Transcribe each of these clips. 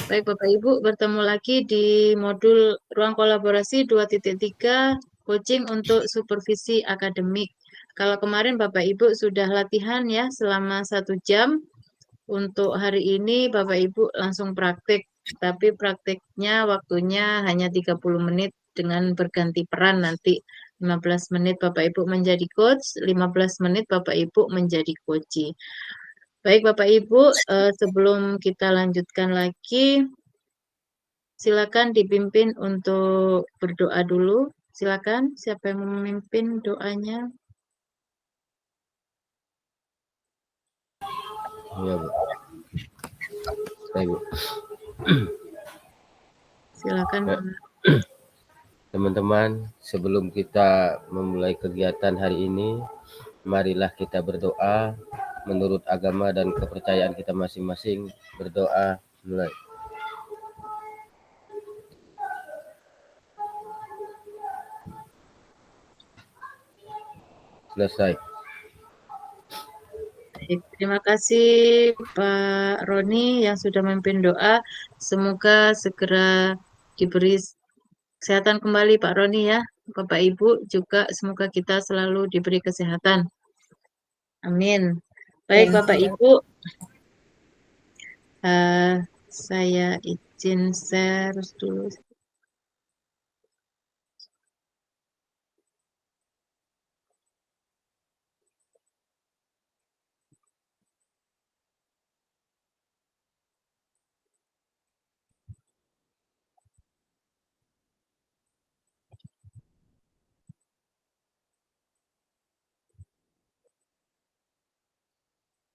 Baik Bapak Ibu, bertemu lagi di modul ruang kolaborasi 2.3 coaching untuk supervisi akademik. Kalau kemarin Bapak Ibu sudah latihan ya selama 1 jam, untuk hari ini Bapak Ibu langsung praktik. Tapi praktiknya waktunya hanya 30 menit dengan berganti peran nanti. 15 menit Bapak Ibu menjadi coach, 15 menit Bapak Ibu menjadi coachee. Baik Bapak Ibu, sebelum kita lanjutkan lagi, silakan dipimpin untuk berdoa dulu. Silakan, siapa yang memimpin doanya? Ya, Bu. Baik, Bu. Silakan. Ya. Teman-teman, sebelum kita memulai kegiatan hari ini, marilah kita berdoa menurut agama dan kepercayaan kita masing-masing. Berdoa, mulai. Selesai. Baik, terima kasih Pak Roni yang sudah memimpin doa. Semoga segera diberi kesehatan kembali Pak Roni ya. Bapak Ibu juga semoga kita selalu diberi kesehatan. Amin. Baik Bapak Ibu, saya izin share dulu.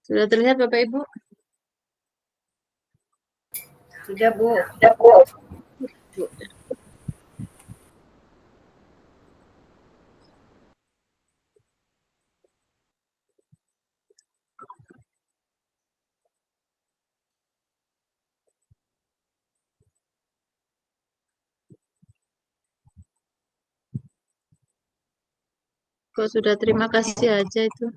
Sudah terlihat Bapak Ibu? Sudah, Bu. Kok sudah terima kasih aja itu?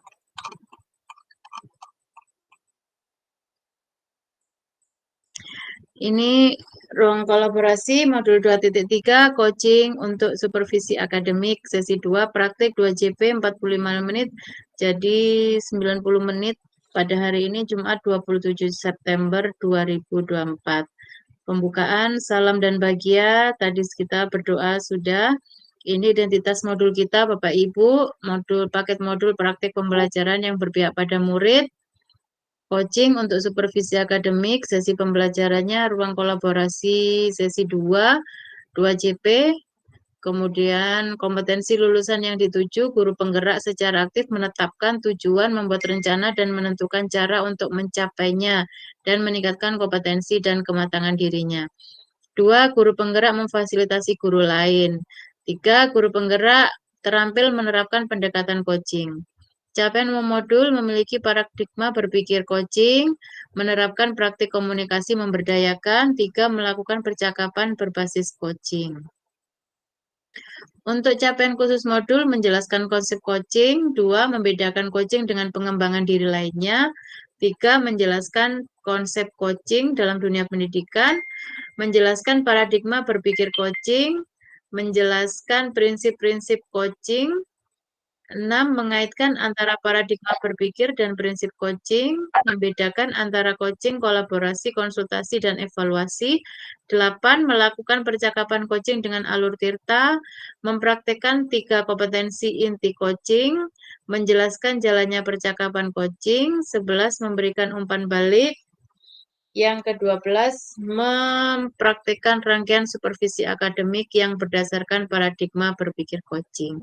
Ini ruang kolaborasi modul 2.3 coaching untuk supervisi akademik sesi 2 praktik 2 JP 45 menit jadi 90 menit pada hari ini Jumat 27 September 2024. Pembukaan salam dan bahagia, tadi kita berdoa sudah. Ini identitas modul kita Bapak Ibu, paket modul praktik pembelajaran yang berpihak pada murid. Coaching untuk supervisi akademik, sesi pembelajarannya ruang kolaborasi sesi 2, 2 JP, kemudian kompetensi lulusan yang dituju, guru penggerak secara aktif menetapkan tujuan, membuat rencana, dan menentukan cara untuk mencapainya, dan meningkatkan kompetensi dan kematangan dirinya. 2. Guru penggerak memfasilitasi guru lain. 3. Guru penggerak terampil menerapkan pendekatan coaching. Capaian modul memiliki paradigma berpikir coaching, menerapkan praktik komunikasi memberdayakan, 3. Melakukan percakapan berbasis coaching. Untuk capaian khusus modul, menjelaskan konsep coaching, 2. Membedakan coaching dengan pengembangan diri lainnya, 3. Menjelaskan konsep coaching dalam dunia pendidikan, menjelaskan paradigma berpikir coaching, menjelaskan prinsip-prinsip coaching, 6. Mengaitkan antara paradigma berpikir dan prinsip coaching, membedakan antara coaching, kolaborasi, konsultasi, dan evaluasi. 8. Melakukan percakapan coaching dengan alur Tirta, mempraktekkan 3 kompetensi inti coaching, menjelaskan jalannya percakapan coaching. 11. Memberikan umpan balik. Yang ke-12, mempraktikkan rangkaian supervisi akademik yang berdasarkan paradigma berpikir coaching.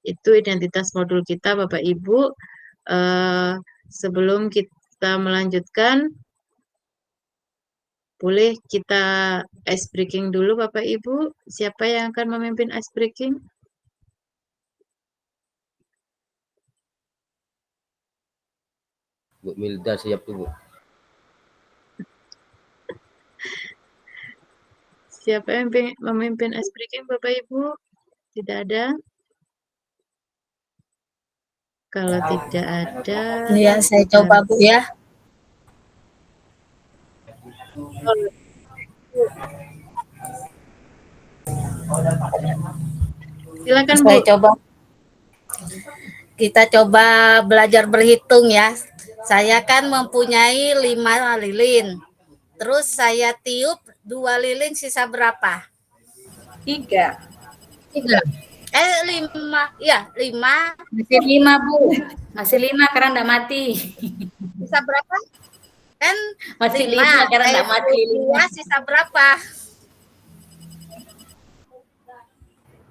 Itu identitas modul kita Bapak Ibu. Sebelum kita melanjutkan, boleh kita ice breaking dulu Bapak Ibu. Siapa yang akan memimpin ice breaking? Bu Milda siap tuh, Bu. Siapa yang memimpin ice breaking Bapak Ibu? Tidak ada? Kalau tidak ada, Ya, saya coba, Bu ya. Silakan Bu. Saya coba, kita coba belajar berhitung ya. Saya kan mempunyai 5 lilin. Terus saya tiup 2 lilin, sisa berapa? 3. 3. 5. Ya, 5. Masih 5, Bu. Masih 5 karena enggak mati. Sisa berapa? Kan Masih 5. 5 karena enggak Saya mati tiup 2, lilinnya. sisa berapa?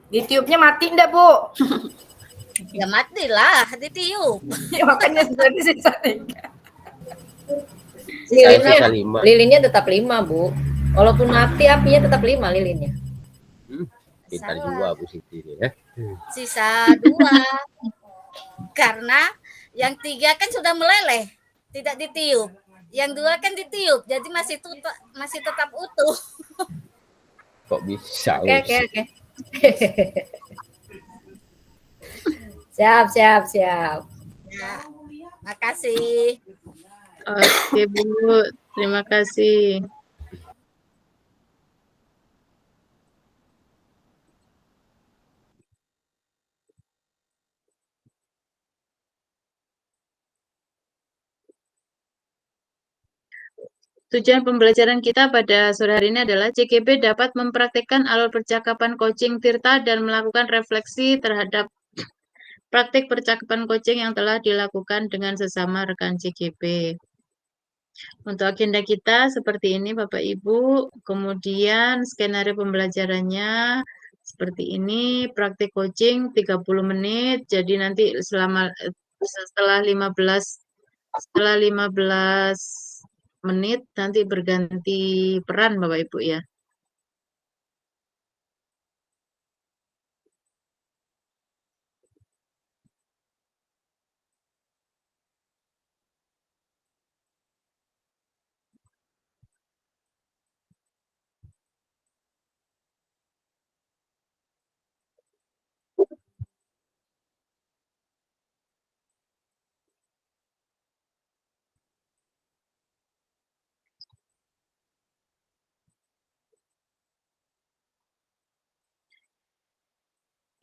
Ditiupnya mati enggak, Bu? Ya matilah, ditiup. Ya makanya sudah sisa 3. Saya sisa 5. Lilinnya tetap 5, Bu. Walaupun mati apinya tetap 5 lilinnya. Pintar Salah. juga Bu Siti ini ya. Sisa 2. Karena yang 3 kan sudah meleleh, tidak ditiup. Yang 2 kan ditiup, jadi masih tetap utuh. Kok bisa? Oke. Siap. Ya, makasih. Oke Bu, terima kasih. Tujuan pembelajaran kita pada sore hari ini adalah CGP dapat mempraktikkan alur percakapan coaching Tirta dan melakukan refleksi terhadap praktik percakapan coaching yang telah dilakukan dengan sesama rekan CGP. Untuk agenda kita seperti ini Bapak Ibu, kemudian skenario pembelajarannya seperti ini, praktik coaching 30 menit, jadi nanti setelah 15 menit nanti berganti peran Bapak Ibu ya.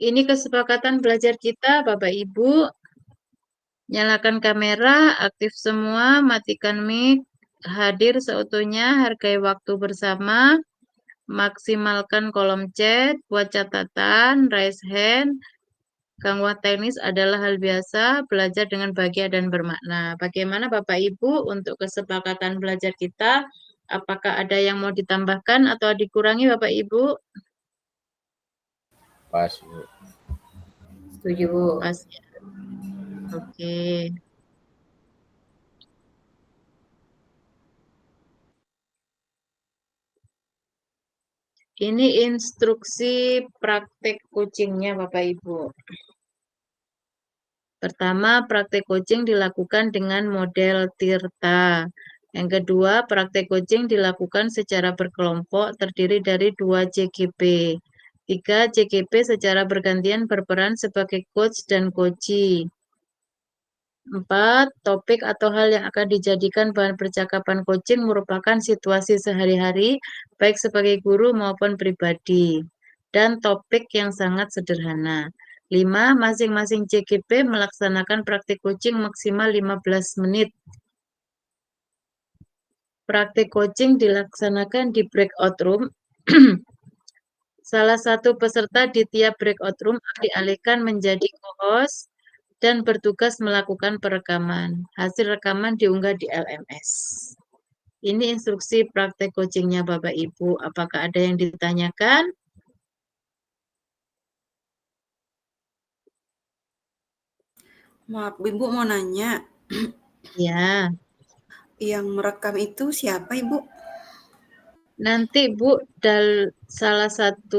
Ini kesepakatan belajar kita Bapak Ibu. Nyalakan kamera, aktif semua, matikan mic, hadir seutuhnya, hargai waktu bersama, maksimalkan kolom chat, buat catatan, raise hand. Gangguan teknis adalah hal biasa, belajar dengan bahagia dan bermakna. Bagaimana Bapak Ibu untuk kesepakatan belajar kita? Apakah ada yang mau ditambahkan atau dikurangi Bapak Ibu? Pas Bu. Setuju, Bu. Pas ya. Oke. Ini instruksi praktek coachingnya Bapak Ibu. Pertama, praktek coaching dilakukan dengan model Tirta. Yang kedua, praktek coaching dilakukan secara berkelompok terdiri dari 2 CGP. 3 CGP secara bergantian berperan sebagai coach dan coachee. 4. Topik atau hal yang akan dijadikan bahan percakapan coaching merupakan situasi sehari-hari, baik sebagai guru maupun pribadi. Dan topik yang sangat sederhana. 5. Masing-masing CGP melaksanakan praktik coaching maksimal 15 menit. Praktik coaching dilaksanakan di breakout room. Salah satu peserta di tiap breakout room dialihkan menjadi co-host dan bertugas melakukan perekaman. Hasil rekaman diunggah di LMS. Ini instruksi praktek coachingnya Bapak Ibu. Apakah ada yang ditanyakan? Maaf, Ibu mau nanya. Ya, Yang merekam itu siapa, Ibu? nanti Bu, salah satu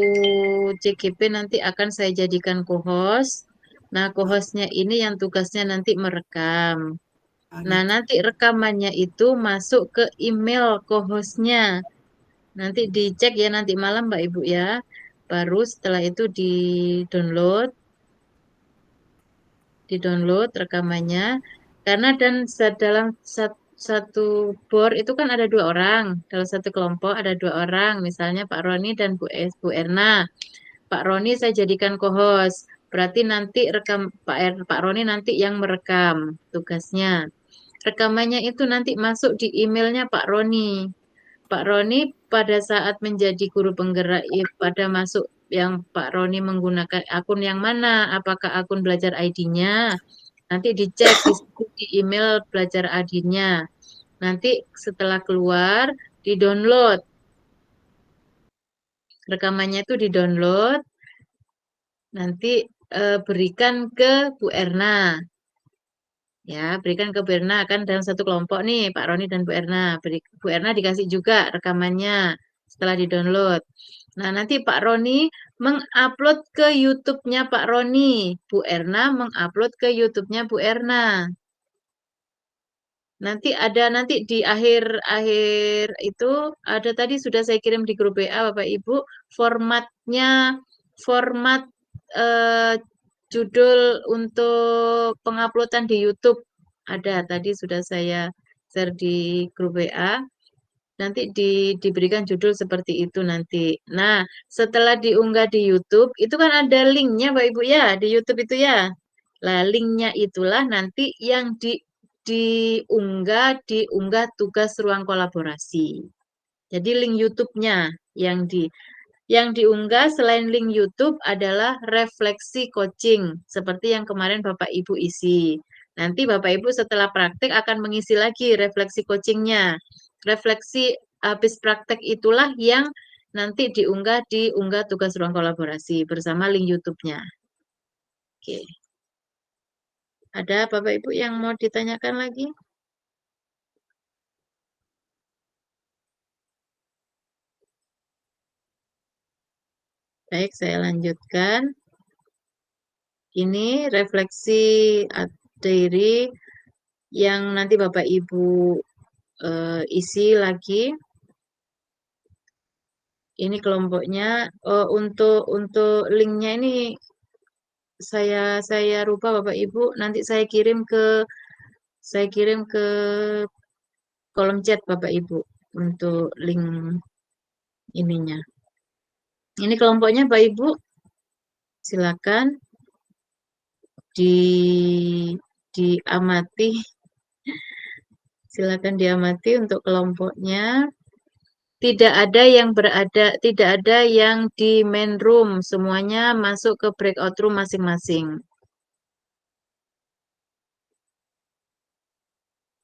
CGP nanti akan saya jadikan co-host. Nah, co-hostnya ini yang tugasnya nanti merekam. Nah, Gitu. nanti rekamannya itu masuk ke email co-hostnya. Nanti dicek ya nanti malam Mbak Ibu ya. Baru setelah itu di-download rekamannya. Karena dalam satu bor itu kan ada 2 orang. Dalam satu kelompok ada 2 orang, misalnya Pak Roni dan Bu Erna. Pak Roni saya jadikan co-host. Berarti nanti Pak Roni nanti yang merekam tugasnya. Rekamannya itu nanti masuk di emailnya Pak Roni. Pak Roni pada saat menjadi guru penggerak pada masuk yang Pak Roni menggunakan akun yang mana? Apakah akun belajar ID-nya? Nanti dicek di email belajar ID-nya. Nanti setelah keluar di-download. Rekamannya itu di-download. Nanti berikan ke Bu Erna. Ya, berikan ke Bu Erna kan dalam satu kelompok nih, Pak Roni dan Bu Erna. Bu Erna dikasih juga rekamannya setelah di-download. Nah, nanti Pak Roni mengupload ke YouTube-nya Pak Roni. Bu Erna mengupload ke YouTube-nya Bu Erna. Nanti di akhir itu ada tadi sudah saya kirim di grup WA Bapak Ibu format eh, judul untuk penguploadan di YouTube ada tadi sudah saya share di grup WA. Nanti diberikan judul seperti itu nanti. Nah, setelah diunggah di YouTube, itu kan ada linknya, Bapak Ibu ya, di YouTube itu ya. Nah, linknya itulah nanti yang diunggah tugas ruang kolaborasi. Jadi link YouTube-nya yang diunggah selain link YouTube adalah refleksi coaching seperti yang kemarin Bapak Ibu isi. Nanti Bapak Ibu setelah praktek akan mengisi lagi refleksi coachingnya. Refleksi habis praktek itulah yang nanti diunggah tugas ruang kolaborasi bersama link YouTube-nya. Oke. Ada Bapak Ibu yang mau ditanyakan lagi? Baik, saya lanjutkan. Ini refleksi diary yang nanti Bapak Ibu isi lagi. Ini kelompoknya. Untuk linknya ini saya rubah Bapak Ibu. Nanti saya kirim ke kolom chat Bapak Ibu untuk link ininya. Ini kelompoknya Bapak Ibu. Silakan diamati. Silakan diamati untuk kelompoknya. Tidak ada yang di main room, semuanya masuk ke breakout room masing-masing.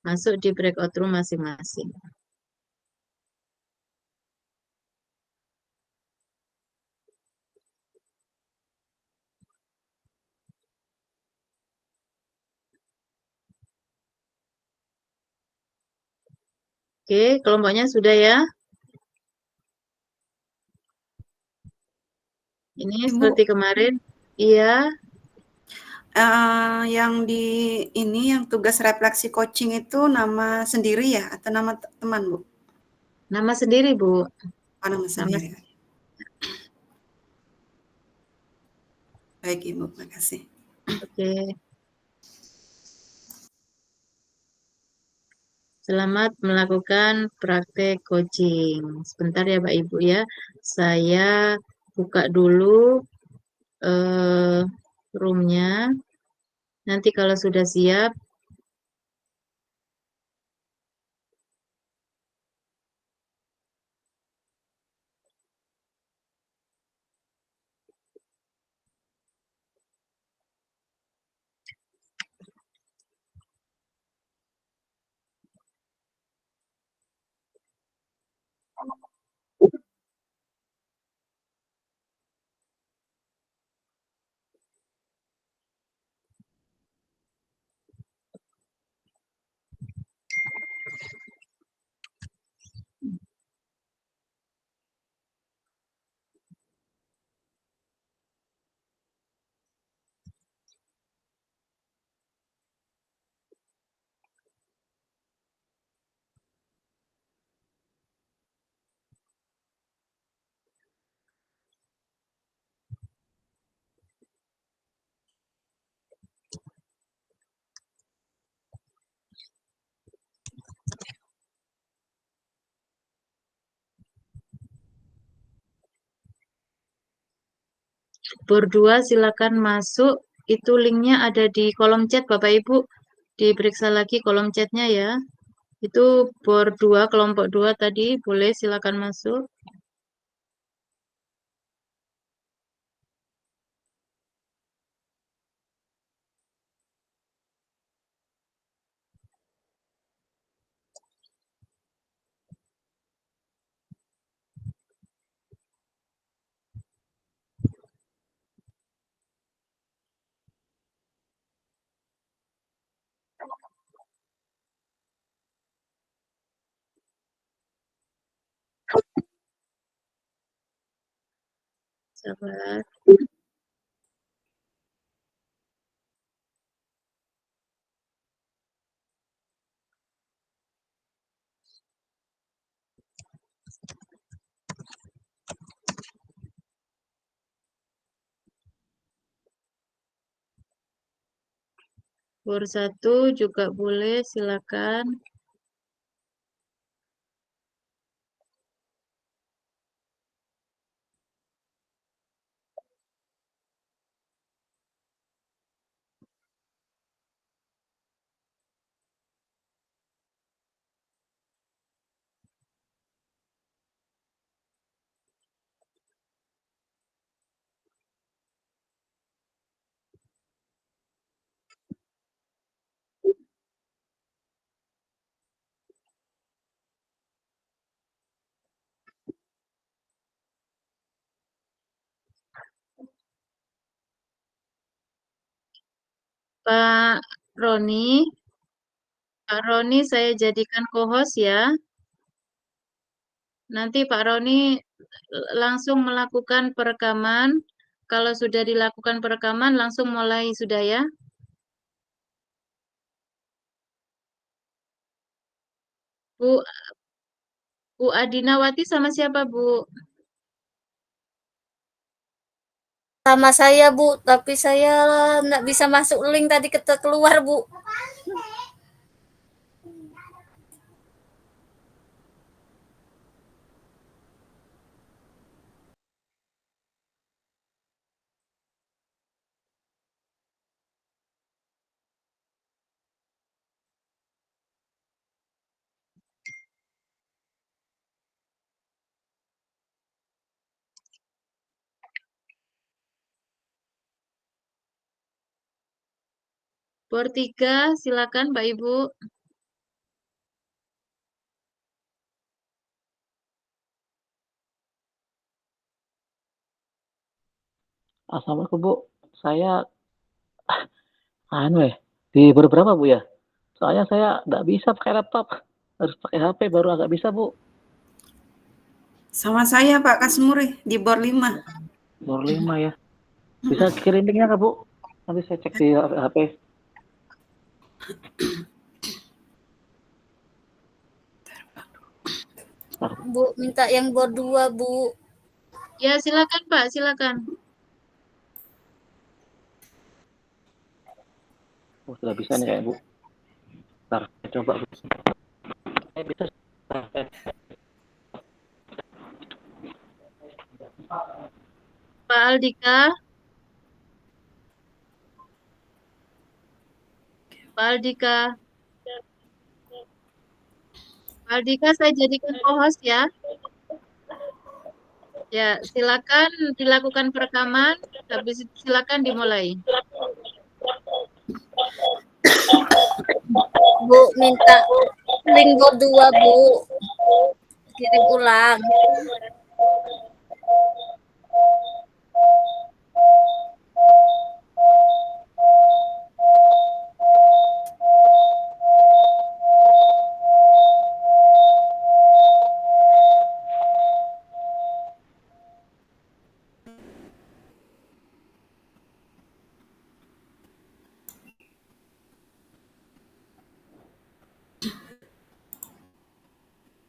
Masuk di breakout room masing-masing. Oke, kelompoknya sudah ya. Ini Ibu, seperti kemarin. Iya, yang yang tugas refleksi coaching itu nama sendiri ya atau nama teman, Bu? nama sendiri, Bu. Oh, nama Nama sendiri. Baik, Ibu, makasih. Oke. Selamat melakukan praktek coaching. Sebentar ya, Pak Ibu ya. Saya buka dulu roomnya. Nanti kalau sudah siap, Bor 2 silakan masuk. Itu linknya ada di kolom chat Bapak Ibu. Diperiksa lagi kolom chatnya ya. Itu bor 2 kelompok 2 tadi boleh silakan masuk. Sabar. Bor 1 juga boleh silakan. Pak Roni, Pak Roni saya jadikan co-host ya. Nanti Pak Roni langsung melakukan perekaman. Kalau sudah dilakukan perekaman langsung mulai sudah ya. Bu Adinawati sama siapa Bu? Sama saya Bu, tapi saya nggak bisa masuk link tadi keluar Bu. Bor 3 silakan Pak Ibu. Assalamualaikum Bu, saya di beberapa Bu ya. Soalnya saya nggak bisa pakai laptop, harus pakai HP baru agak bisa Bu. Sama saya Pak Kasmuri di bor 5. Baru 5 ya. Bisa kirim linknya nggak Bu? Nanti saya cek di HP. Bu minta yang bor 2 Bu. Ya silakan Pak, silakan. Oh, sudah bisa nih kayak Bu. Ntar saya coba Bu. Bisa. Pak Aldika. Pak Aldika. Pak Aldika saya jadikan co-host ya. Ya, silakan dilakukan perekaman, habis itu silakan dimulai. Bu minta link bor 2 Bu. Kirim ulang.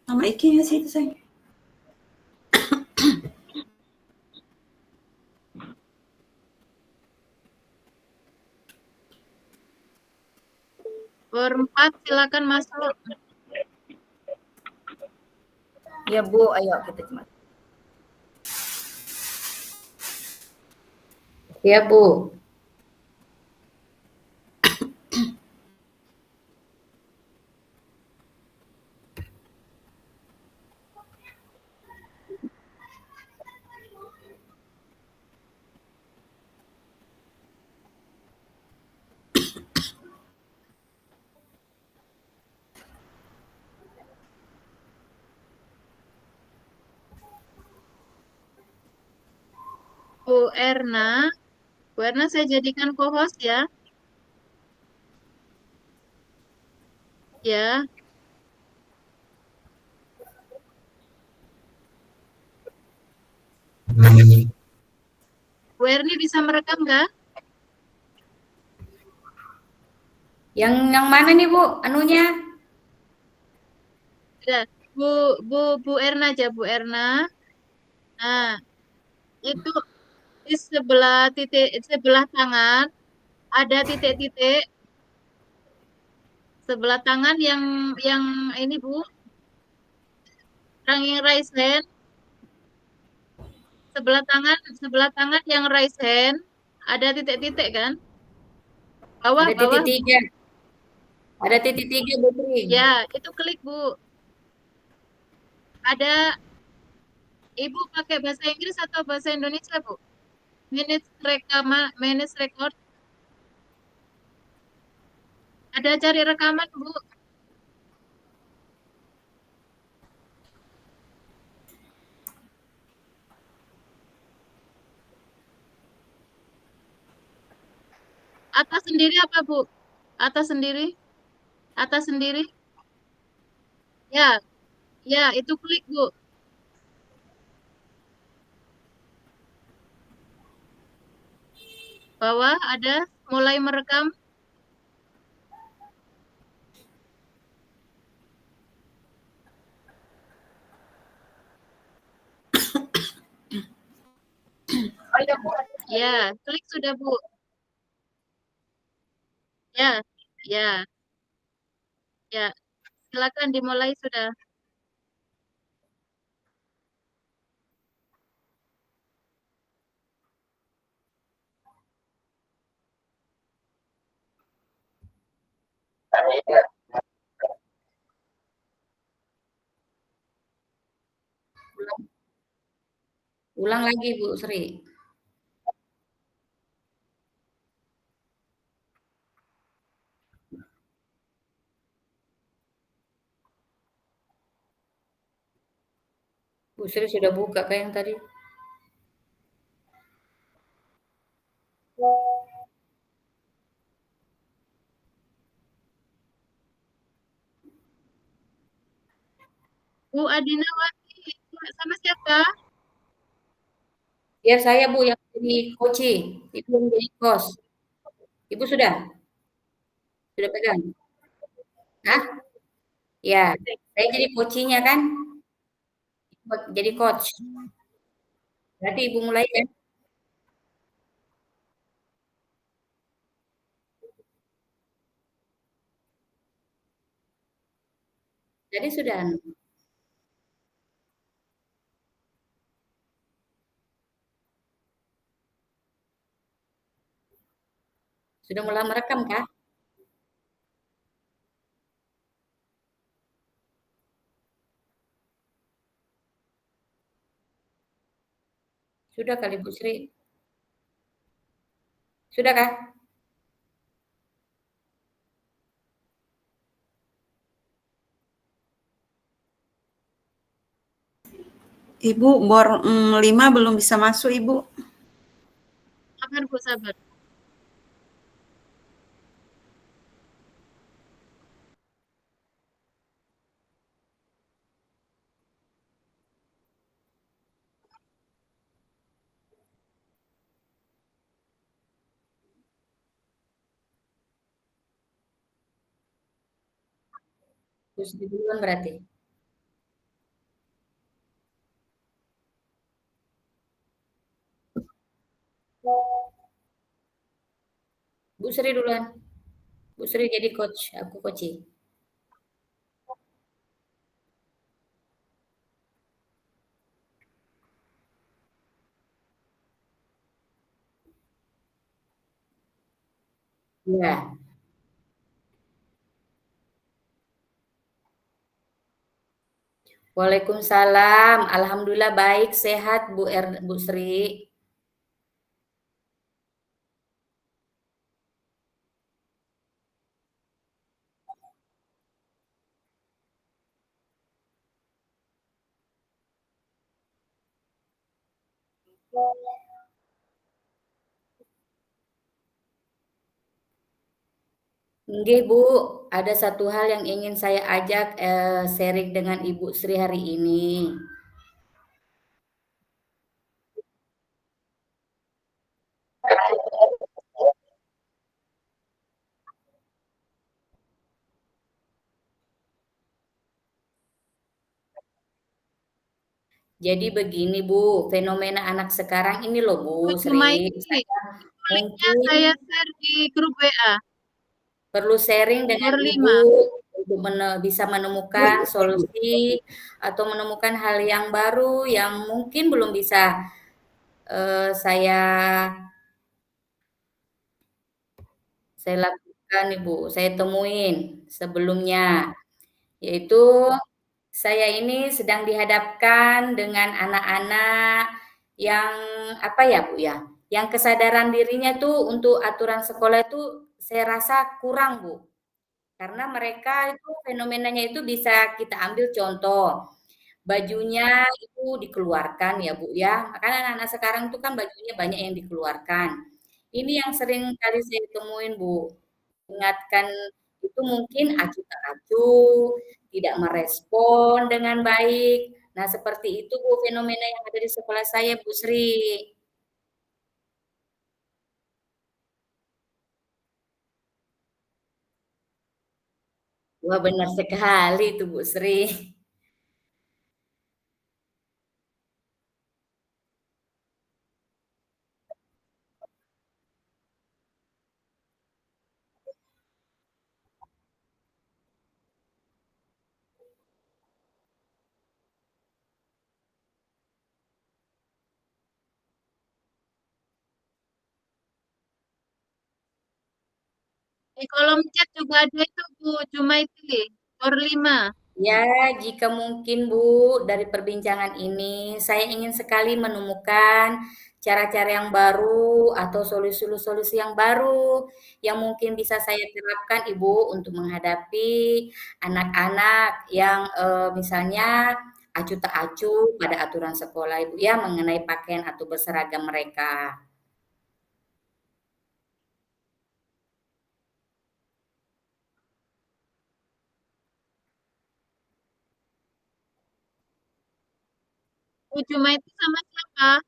Nama IG-nya sih itu saya. Bor 4 silakan masuk. Ya Bu, ayo kita cuma. Iya, Bu. Bu Erna, Bu Erna saya jadikan co-host ya. Ya, Bu Erni bisa merekam nggak? Yang mana nih, Bu? Anunya? Ya, Bu Bu Erna aja Bu Erna. Nah, itu di sebelah titik sebelah tangan ada titik-titik sebelah tangan yang ini Bu, yang raise hand, sebelah tangan yang raise hand ada titik-titik kan? Bawah Ada titik bawah Bu. tiga. Ada titik tiga, Bu Tri. Ya, itu klik Bu. Ada Ibu pakai bahasa Inggris atau bahasa Indonesia, Bu? Manage record. Ada cari rekaman, Bu. Atas sendiri apa, Bu? Atas sendiri? Atas sendiri? Ya, ya, itu klik, Bu. Bawah ada mulai merekam. Ya, klik sudah, Bu. Ya, ya, ya. Silakan dimulai sudah. Ulang lagi, Bu Sri. Bu Sri sudah buka kayak yang tadi. Bu Adinawati, sama siapa? Ya saya, Bu, yang jadi coaching. Ibu yang jadi coach. Ibu sudah? Sudah pegang? Hah? Ya, saya jadi coachingnya kan? Jadi coach. Berarti Ibu mulai kan? Jadi sudah. Sudah mulai merekam kah? Sudah kali Bu Sri. Sudah kah? Ibu, bor 5 belum bisa masuk, Ibu. Sabar, Bu, sabar. Bu Sri duluan berarti. Bu Sri duluan. Bu Sri jadi coach, aku coaching. Iya. Waalaikumsalam. Alhamdulillah baik, sehat Bu Sri. Nggih Bu, ada satu hal yang ingin saya ajak sharing dengan Ibu Sri hari ini. Jadi begini Bu, fenomena anak sekarang ini loh Bu Bu Sri, Jumaidi, saya linknya saya mungkin share di grup WA. perlu sharing dengan Nomor Ibu 5. untuk bisa menemukan solusi atau menemukan hal yang baru yang mungkin belum bisa saya lakukan Ibu, saya temuin sebelumnya, yaitu saya ini sedang dihadapkan dengan anak-anak yang apa ya Bu ya, yang kesadaran dirinya tuh untuk aturan sekolah itu saya rasa kurang Bu. Karena mereka itu fenomenanya itu bisa kita ambil contoh, bajunya itu dikeluarkan ya Bu ya, makanya anak-anak sekarang itu kan bajunya banyak yang dikeluarkan. Ini yang sering kali saya temuin Bu, ingatkan itu mungkin acuh tak acuh, tidak merespon dengan baik. Nah seperti itu Bu fenomena yang ada di sekolah saya Bu Sri. Wah benar sekali itu Bu Sri. Di kolom chat juga ada itu Bu Jumaidi, nomor 5. Ya, jika mungkin Bu, dari perbincangan ini saya ingin sekali menemukan cara-cara yang baru atau solusi-solusi yang baru yang mungkin bisa saya terapkan Ibu untuk menghadapi anak-anak yang misalnya acuh tak acuh pada aturan sekolah Ibu ya mengenai pakaian atau berseragam mereka. Bu Jumaidi sama siapa?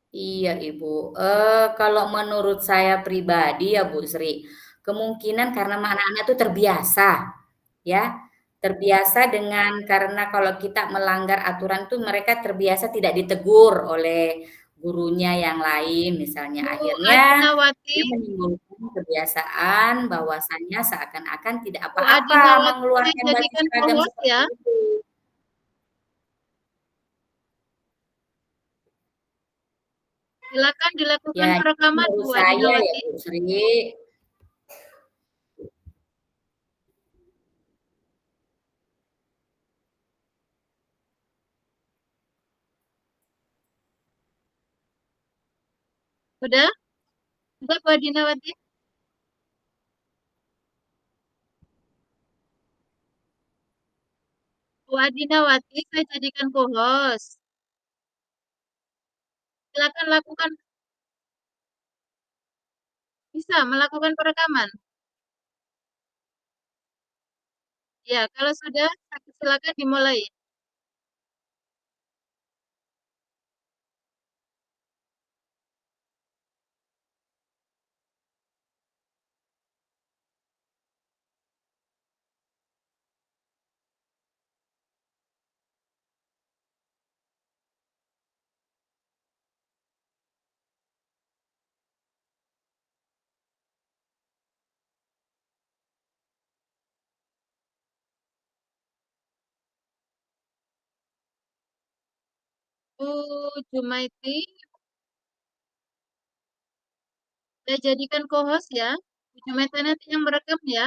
Iya Ibu, kalau menurut saya pribadi ya Bu Sri, kemungkinan karena anak-anak itu terbiasa, ya. Terbiasa dengan karena kalau kita melanggar aturan tuh mereka terbiasa tidak ditegur oleh gurunya yang lain misalnya. Bu Akhirnya Adinawati, dia menimbulkan kebiasaan bahwasannya seakan-akan tidak Bu apa-apa Adinawati saya mengeluarkan baju jadikan seragam co-host seperti ya. itu. Silakan dilakukan Ya, itu perekaman menurut Bu saya ya Adinawati. Bu Sri. Sudah? Sudah Bu Adinawati? Bu Adinawati saya jadikan co-host. Silakan lakukan, bisa melakukan perekaman. Ya, kalau sudah silakan dimulai. Bu Jumaiti, saya jadikan co-host ya. Bu Jumaiti nanti yang merekam ya.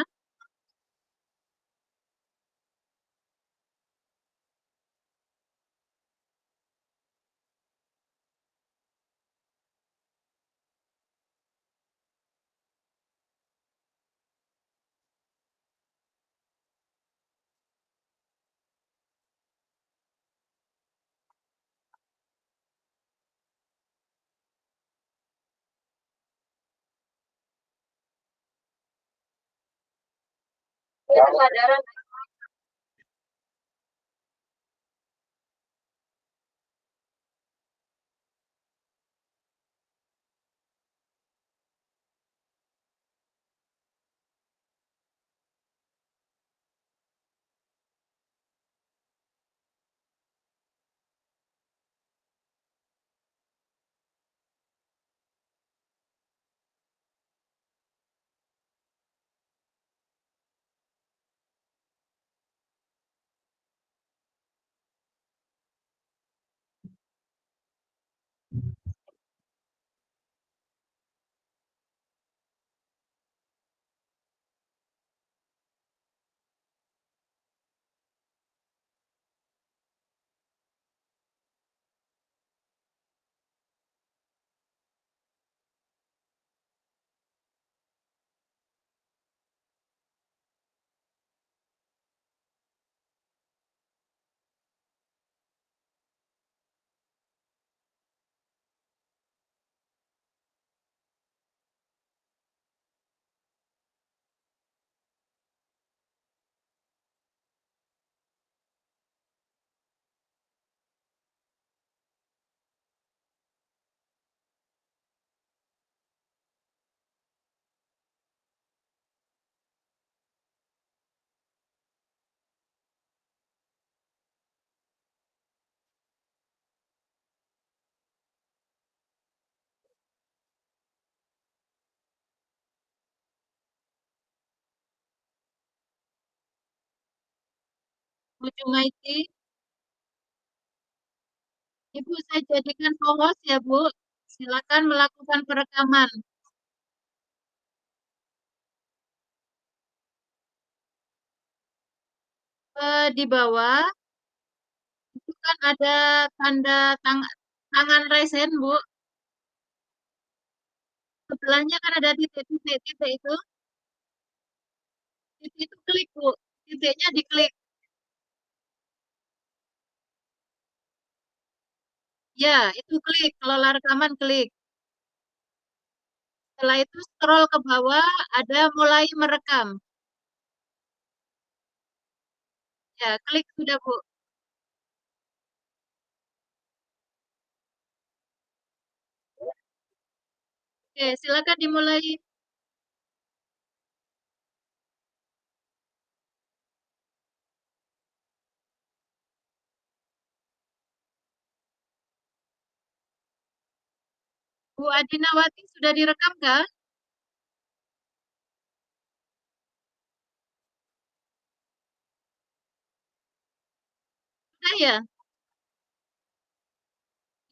Bu Jumaiti, Ibu saya jadikan co-host ya Bu. Silakan melakukan perekaman. Di bawah itu kan ada tanda tangan raise hand Bu. Sebelahnya kan ada titik-titik titik itu. Titik itu klik Bu. Titiknya diklik. Ya, itu klik. Kelola rekaman klik. Setelah itu scroll ke bawah, ada mulai merekam. Ya, klik sudah Bu. Oke, silakan dimulai. Bu Adinawati sudah direkam kah? Sudah ya?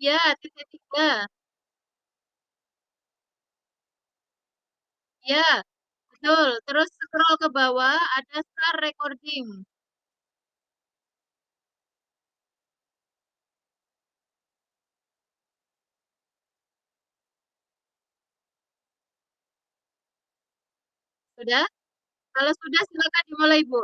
Ya, titik tiga. Ya, betul. Terus scroll ke bawah, ada start recording. Sudah? Kalau sudah, silakan dimulai, Bu.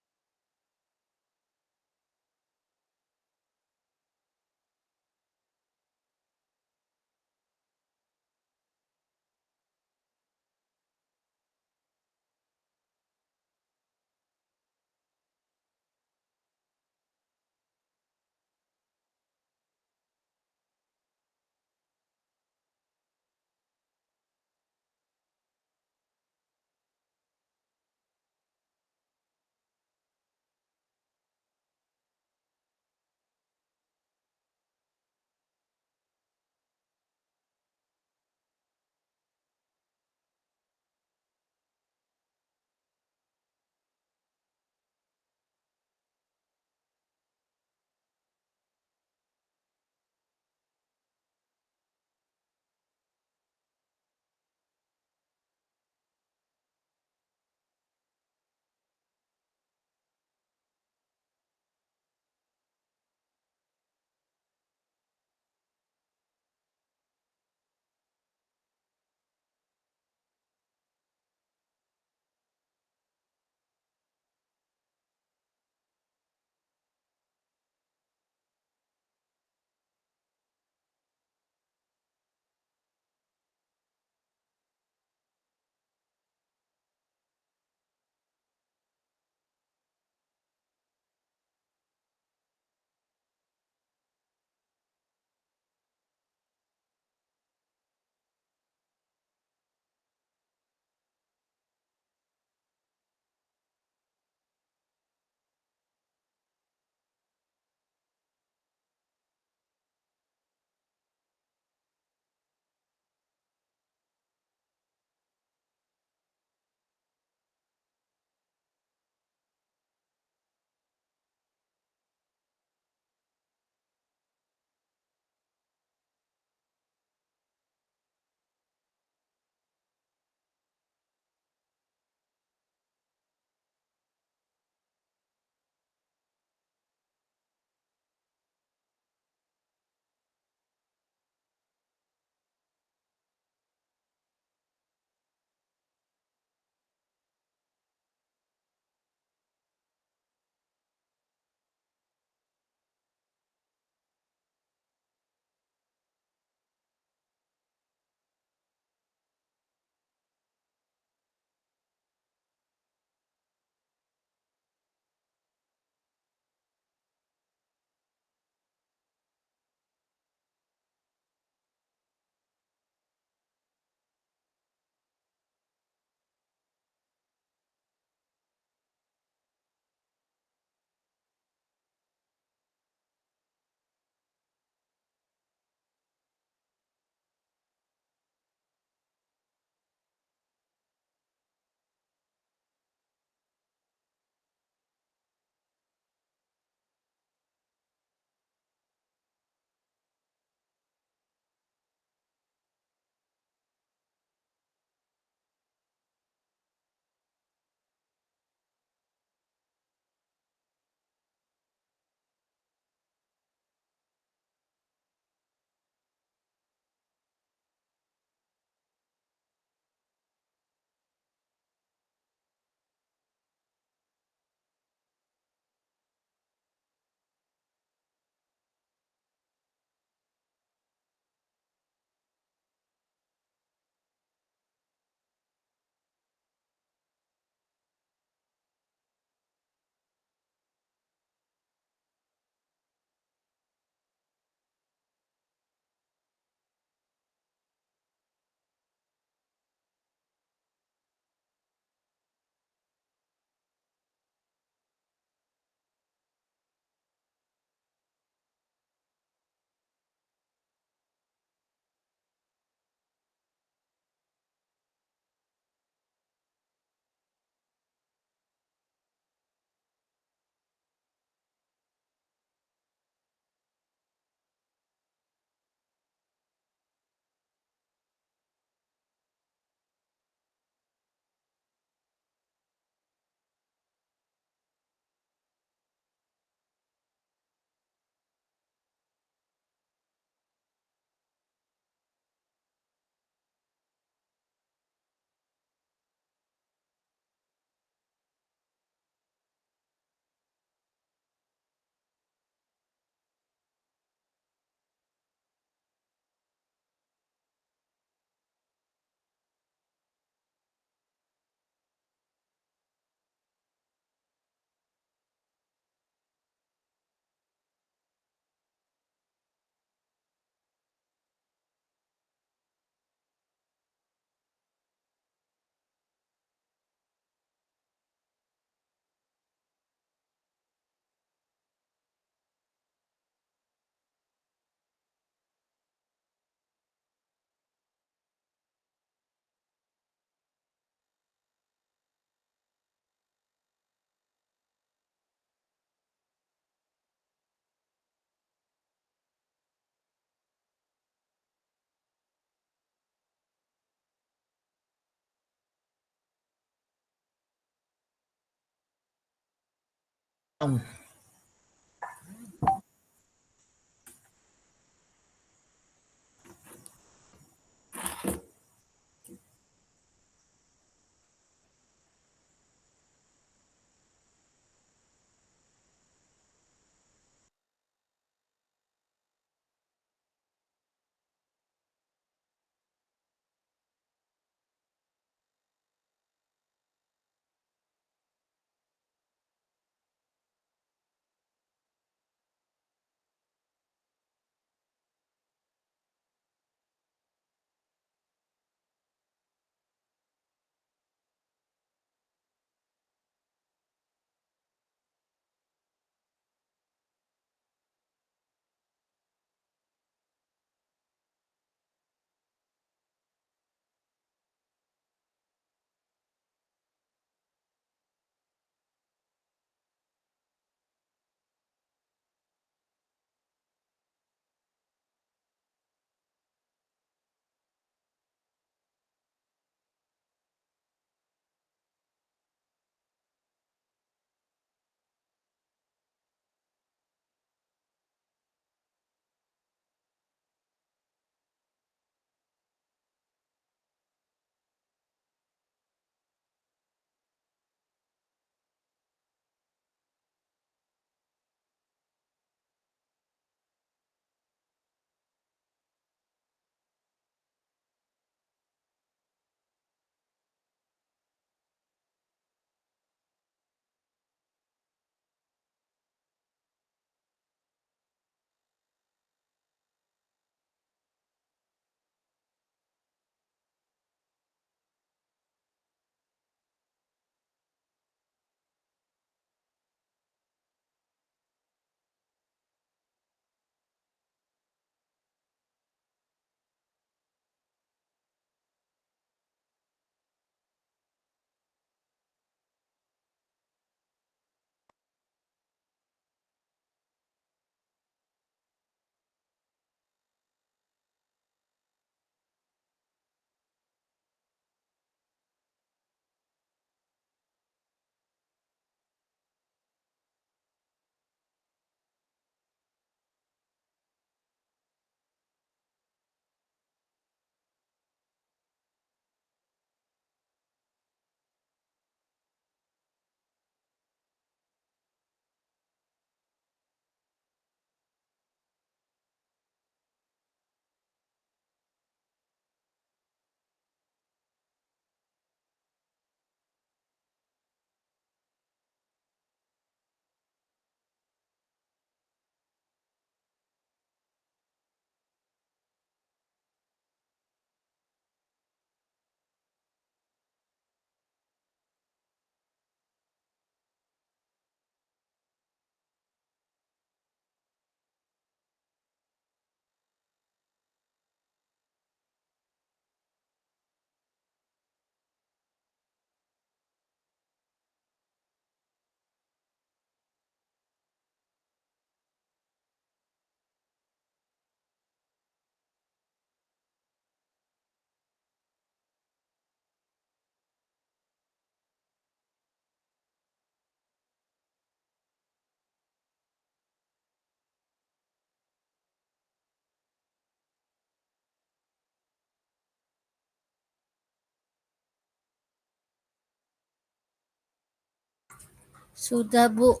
Sudah, Bu.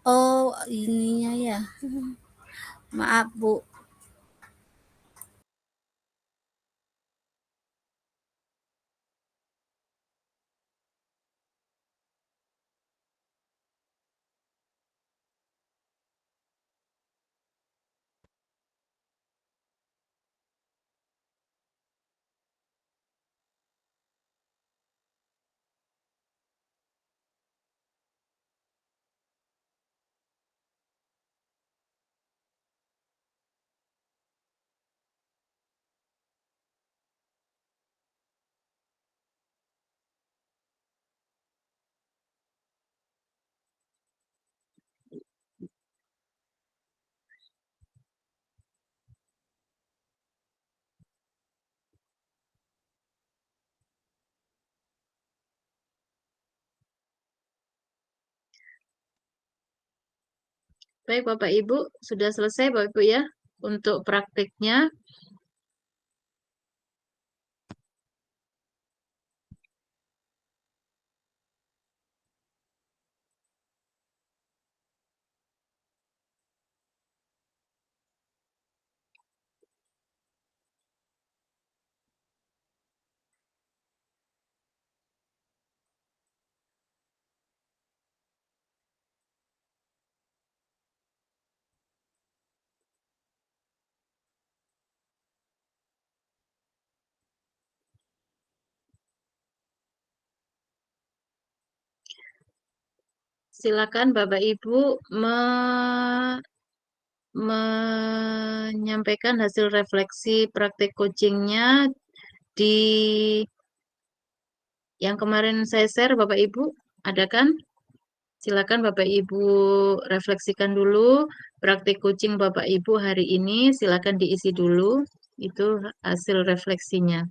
Oh, ininya ya. Maaf, Bu. Baik, Bapak Ibu, sudah selesai Bapak Ibu ya untuk praktiknya. Silakan Bapak Ibu menyampaikan hasil refleksi praktik coachingnya di yang kemarin saya share Bapak Ibu. Ada kan? Silakan Bapak Ibu refleksikan dulu praktik coaching Bapak Ibu hari ini. Silakan diisi dulu. Itu hasil refleksinya.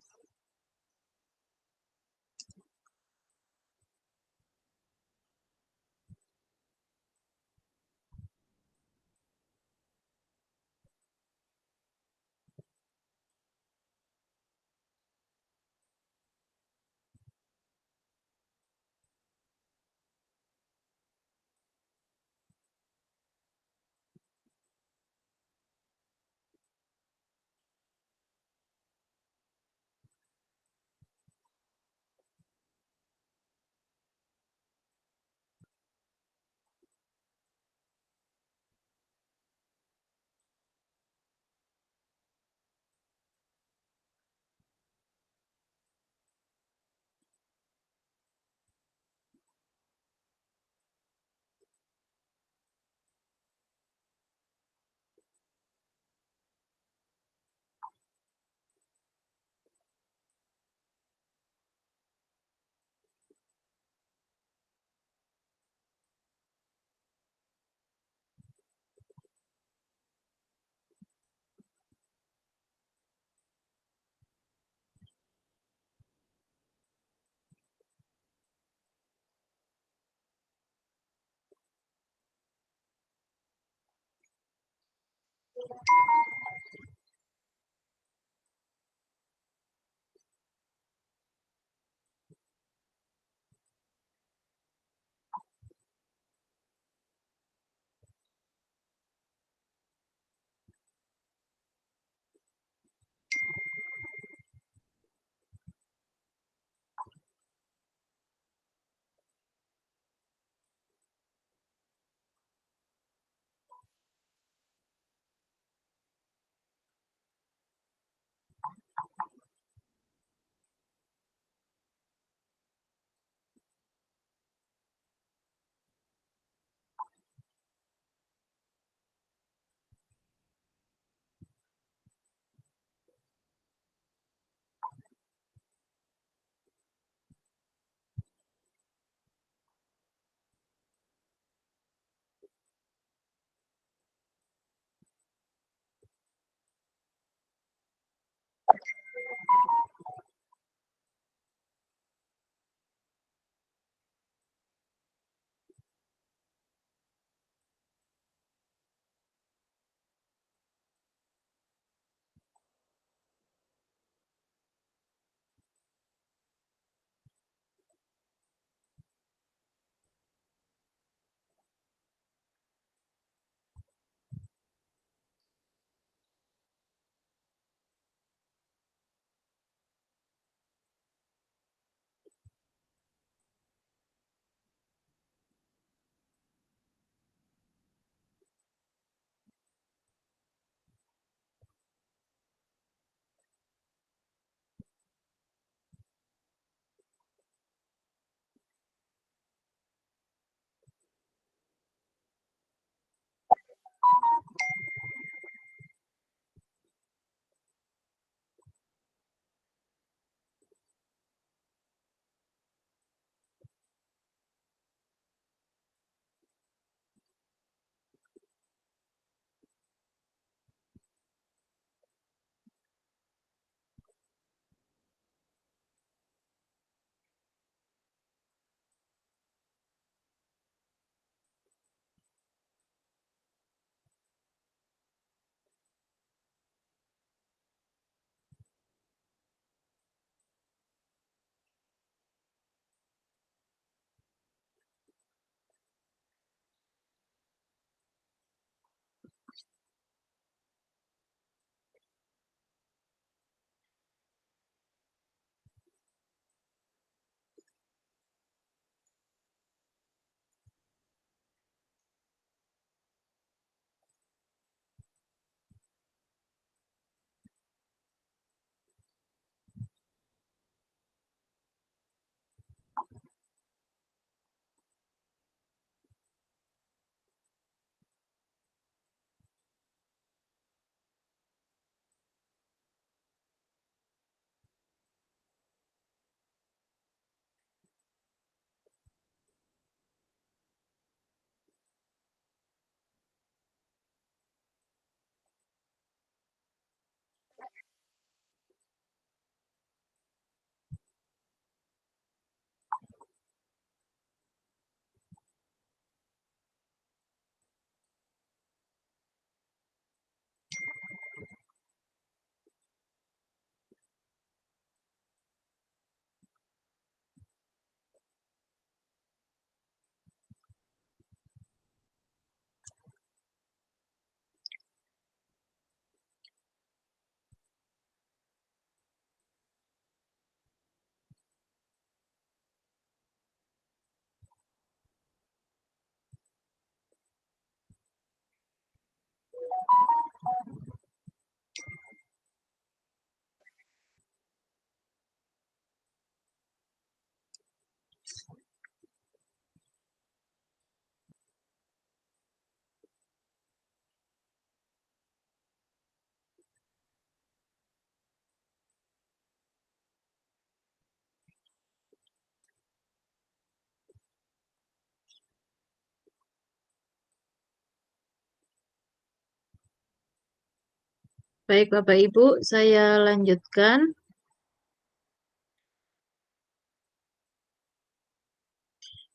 Baik, Bapak Ibu, saya lanjutkan.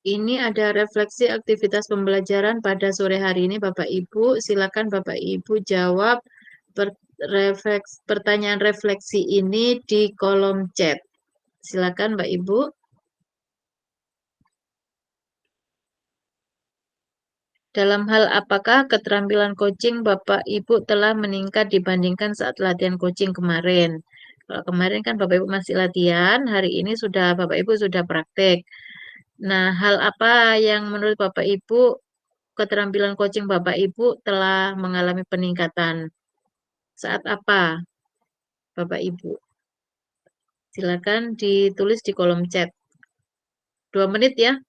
Ini ada refleksi aktivitas pembelajaran pada sore hari ini, Bapak Ibu. Silakan Bapak Ibu jawab pertanyaan refleksi ini di kolom chat. Silakan, Mbak Ibu. Dalam hal apakah keterampilan coaching Bapak Ibu telah meningkat dibandingkan saat latihan coaching kemarin? Kalau kemarin kan Bapak Ibu masih latihan, hari ini sudah Bapak Ibu sudah praktek. Nah, hal apa yang menurut Bapak Ibu keterampilan coaching Bapak Ibu telah mengalami peningkatan? Saat apa, Bapak Ibu? Silakan ditulis di kolom chat. 2 menit ya.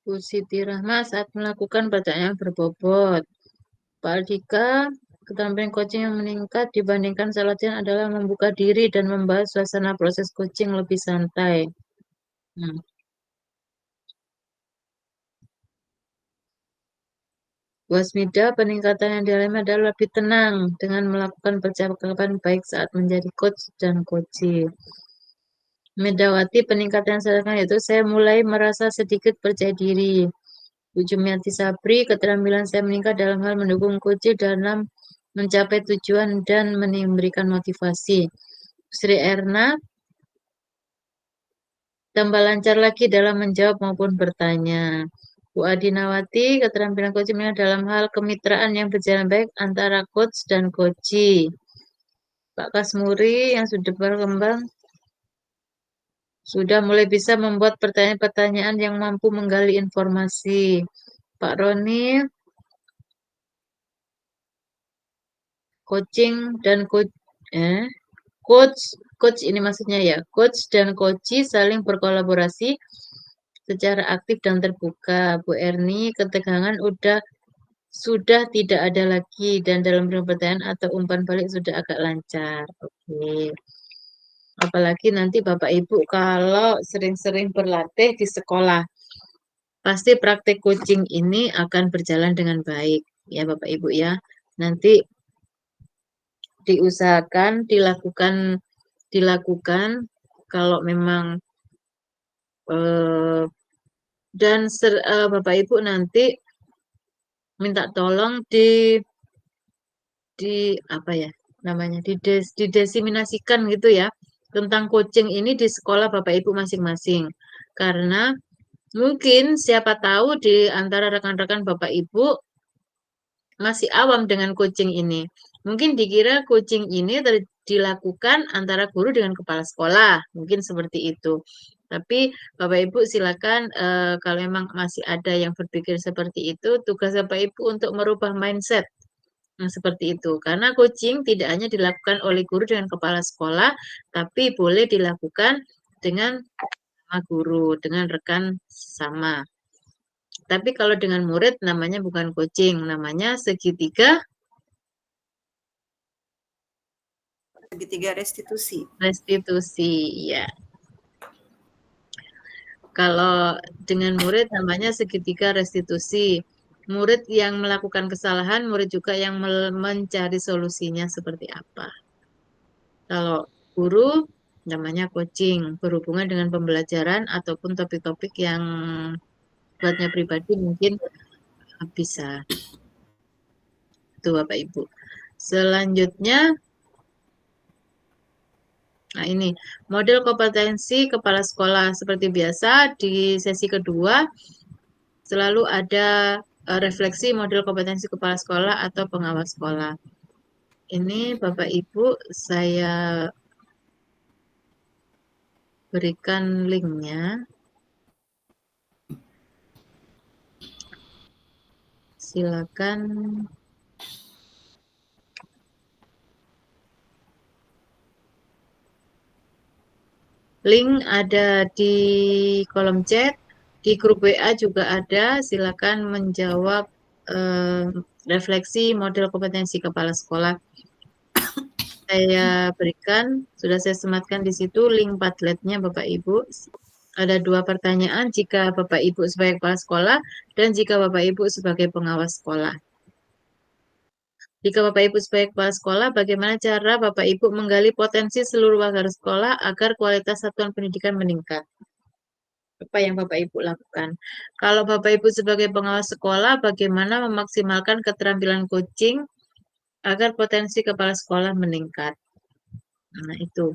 Bu Siti Rahma saat melakukan pertanyaan berbobot. Pak Aldika, keterampilan coaching yang meningkat dibandingkan saat latihan adalah membuka diri dan membahas suasana proses coaching lebih santai. Wasmida, peningkatan yang dialami adalah lebih tenang dengan melakukan percakapan baik saat menjadi coach dan coachee. Medawati, peningkatan yang saya rasakan yaitu saya mulai merasa sedikit percaya diri. Bu Jumiati Sabri, keterampilan saya meningkat dalam hal mendukung coachee dalam mencapai tujuan dan memberikan motivasi. Sri Erna, tambah lancar lagi dalam menjawab maupun bertanya. Bu Adinawati, keterampilan coaching meningkat dalam hal kemitraan yang berjalan baik antara coach dan coachee. Pak Kasmuri yang sudah berkembang sudah mulai bisa membuat pertanyaan-pertanyaan yang mampu menggali informasi. Pak Roni, coaching dan coach ini maksudnya ya, coach dan coachee saling berkolaborasi secara aktif dan terbuka. Bu Erni, ketegangan sudah tidak ada lagi dan dalam pertanyaan atau umpan balik sudah agak lancar. Oke. Apalagi nanti Bapak Ibu kalau sering-sering berlatih di sekolah, pasti praktek coaching ini akan berjalan dengan baik ya Bapak Ibu ya. Nanti diusahakan dilakukan kalau memang dan Bapak Ibu nanti minta tolong di apa ya namanya didesiminasikan gitu ya tentang coaching ini di sekolah Bapak Ibu masing-masing. Karena mungkin siapa tahu di antara rekan-rekan Bapak Ibu masih awam dengan coaching ini. Mungkin dikira coaching ini dilakukan antara guru dengan kepala sekolah, mungkin seperti itu. Tapi Bapak Ibu silakan kalau memang masih ada yang berpikir seperti itu, tugas Bapak Ibu untuk merubah mindset. Nah, seperti itu. Karena coaching tidak hanya dilakukan oleh guru dengan kepala sekolah, tapi boleh dilakukan dengan sama guru, dengan rekan sama. Tapi kalau dengan murid namanya bukan coaching, namanya segitiga restitusi. Restitusi, ya. Kalau dengan murid namanya segitiga restitusi. Murid yang melakukan kesalahan, murid juga yang mencari solusinya seperti apa. Kalau guru namanya coaching, berhubungan dengan pembelajaran ataupun topik-topik yang buatnya pribadi mungkin bisa. Itu Bapak Ibu. Selanjutnya, nah ini model kompetensi kepala sekolah seperti biasa di sesi kedua selalu ada refleksi model kompetensi kepala sekolah atau pengawas sekolah. Ini Bapak Ibu saya berikan linknya. Silakan. Link ada di kolom chat, di grup WA juga ada. Silakan menjawab refleksi model kompetensi kepala sekolah. Saya berikan, sudah saya sematkan di situ link Padletnya Bapak Ibu. Ada 2 pertanyaan jika Bapak Ibu sebagai kepala sekolah dan jika Bapak Ibu sebagai pengawas sekolah. Jika Bapak Ibu sebagai kepala sekolah, bagaimana cara Bapak Ibu menggali potensi seluruh warga sekolah agar kualitas satuan pendidikan meningkat? Apa yang Bapak Ibu lakukan? Kalau Bapak Ibu sebagai pengawas sekolah, bagaimana memaksimalkan keterampilan coaching agar potensi kepala sekolah meningkat? Nah, itu.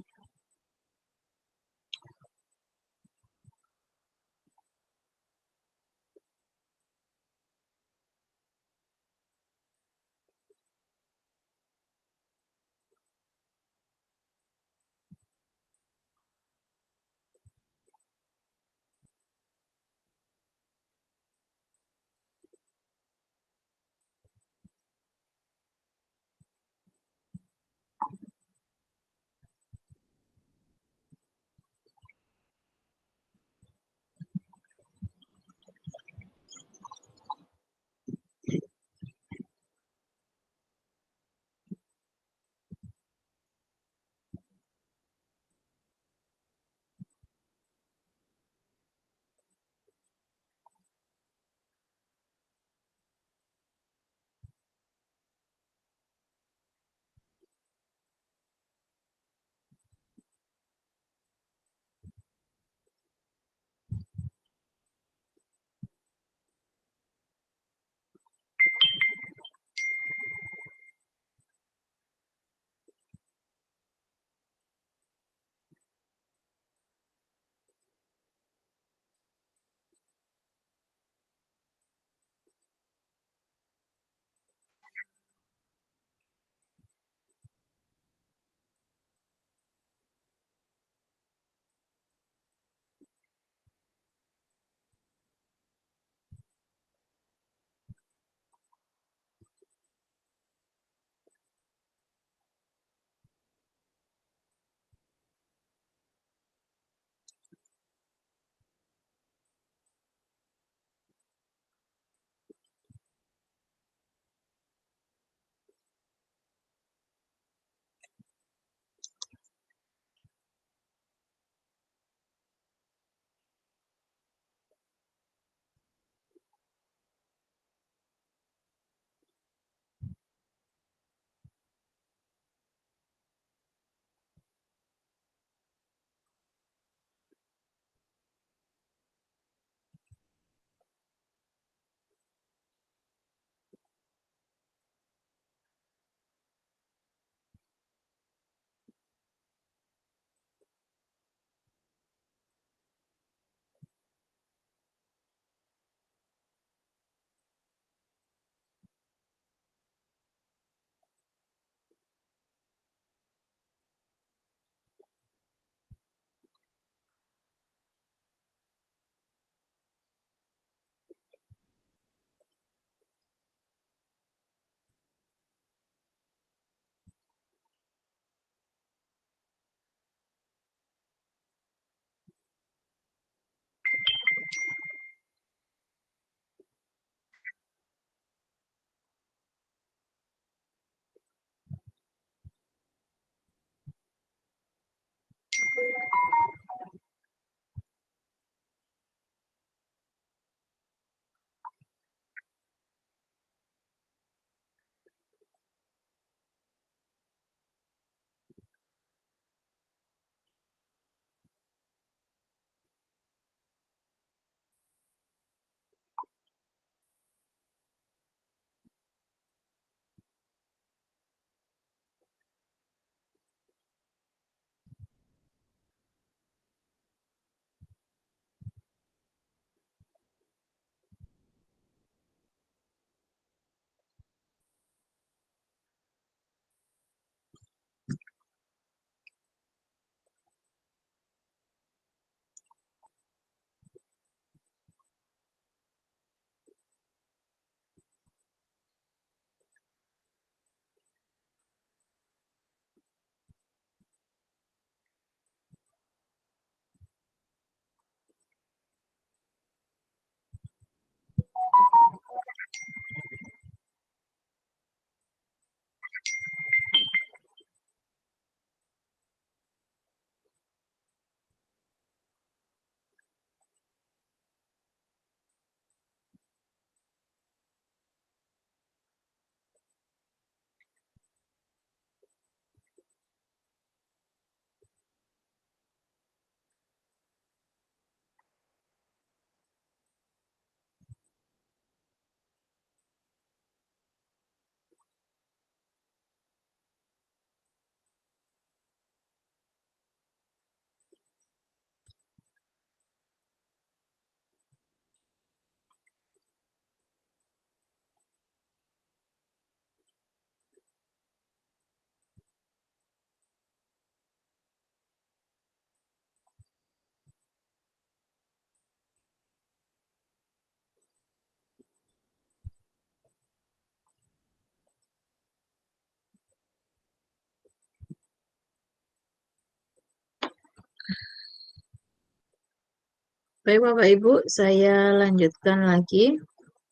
Baik Bapak Ibu, saya lanjutkan lagi.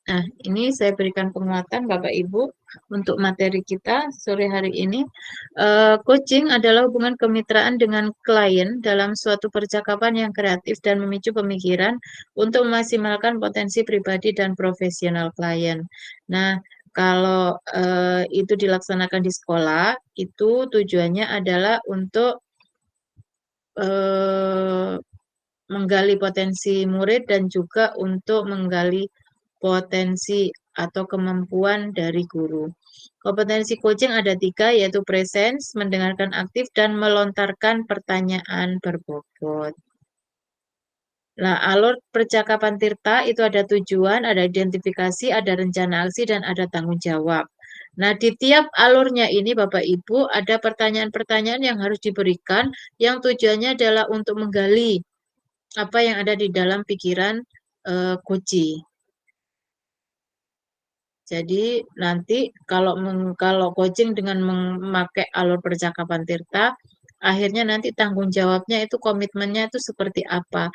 Nah, ini saya berikan penguatan Bapak Ibu untuk materi kita sore hari ini. Coaching adalah hubungan kemitraan dengan klien dalam suatu percakapan yang kreatif dan memicu pemikiran untuk memaksimalkan potensi pribadi dan profesional klien. Nah, kalau itu dilaksanakan di sekolah, itu tujuannya adalah untuk eh, menggali potensi murid dan juga untuk menggali potensi atau kemampuan dari guru. Kompetensi coaching ada 3, yaitu presence, mendengarkan aktif, dan melontarkan pertanyaan berbobot. Nah, alur percakapan Tirta itu ada tujuan, ada identifikasi, ada rencana aksi, dan ada tanggung jawab. Nah, di tiap alurnya ini Bapak Ibu ada pertanyaan-pertanyaan yang harus diberikan yang tujuannya adalah untuk menggali apa yang ada di dalam pikiran Koji. Jadi nanti kalau coaching dengan memakai alur percakapan Tirta, akhirnya nanti tanggung jawabnya itu komitmennya itu seperti apa,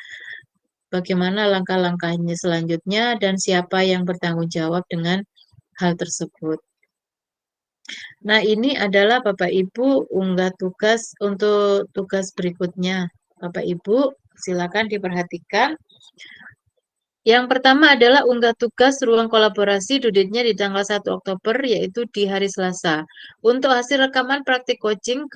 bagaimana langkah-langkahnya selanjutnya dan siapa yang bertanggung jawab dengan hal tersebut. Nah, ini adalah Bapak Ibu unggah tugas untuk tugas berikutnya. Bapak Ibu, silakan diperhatikan. Yang pertama adalah unggah tugas ruang kolaborasi due di tanggal 1 Oktober, yaitu di hari Selasa. Untuk hasil rekaman praktik coaching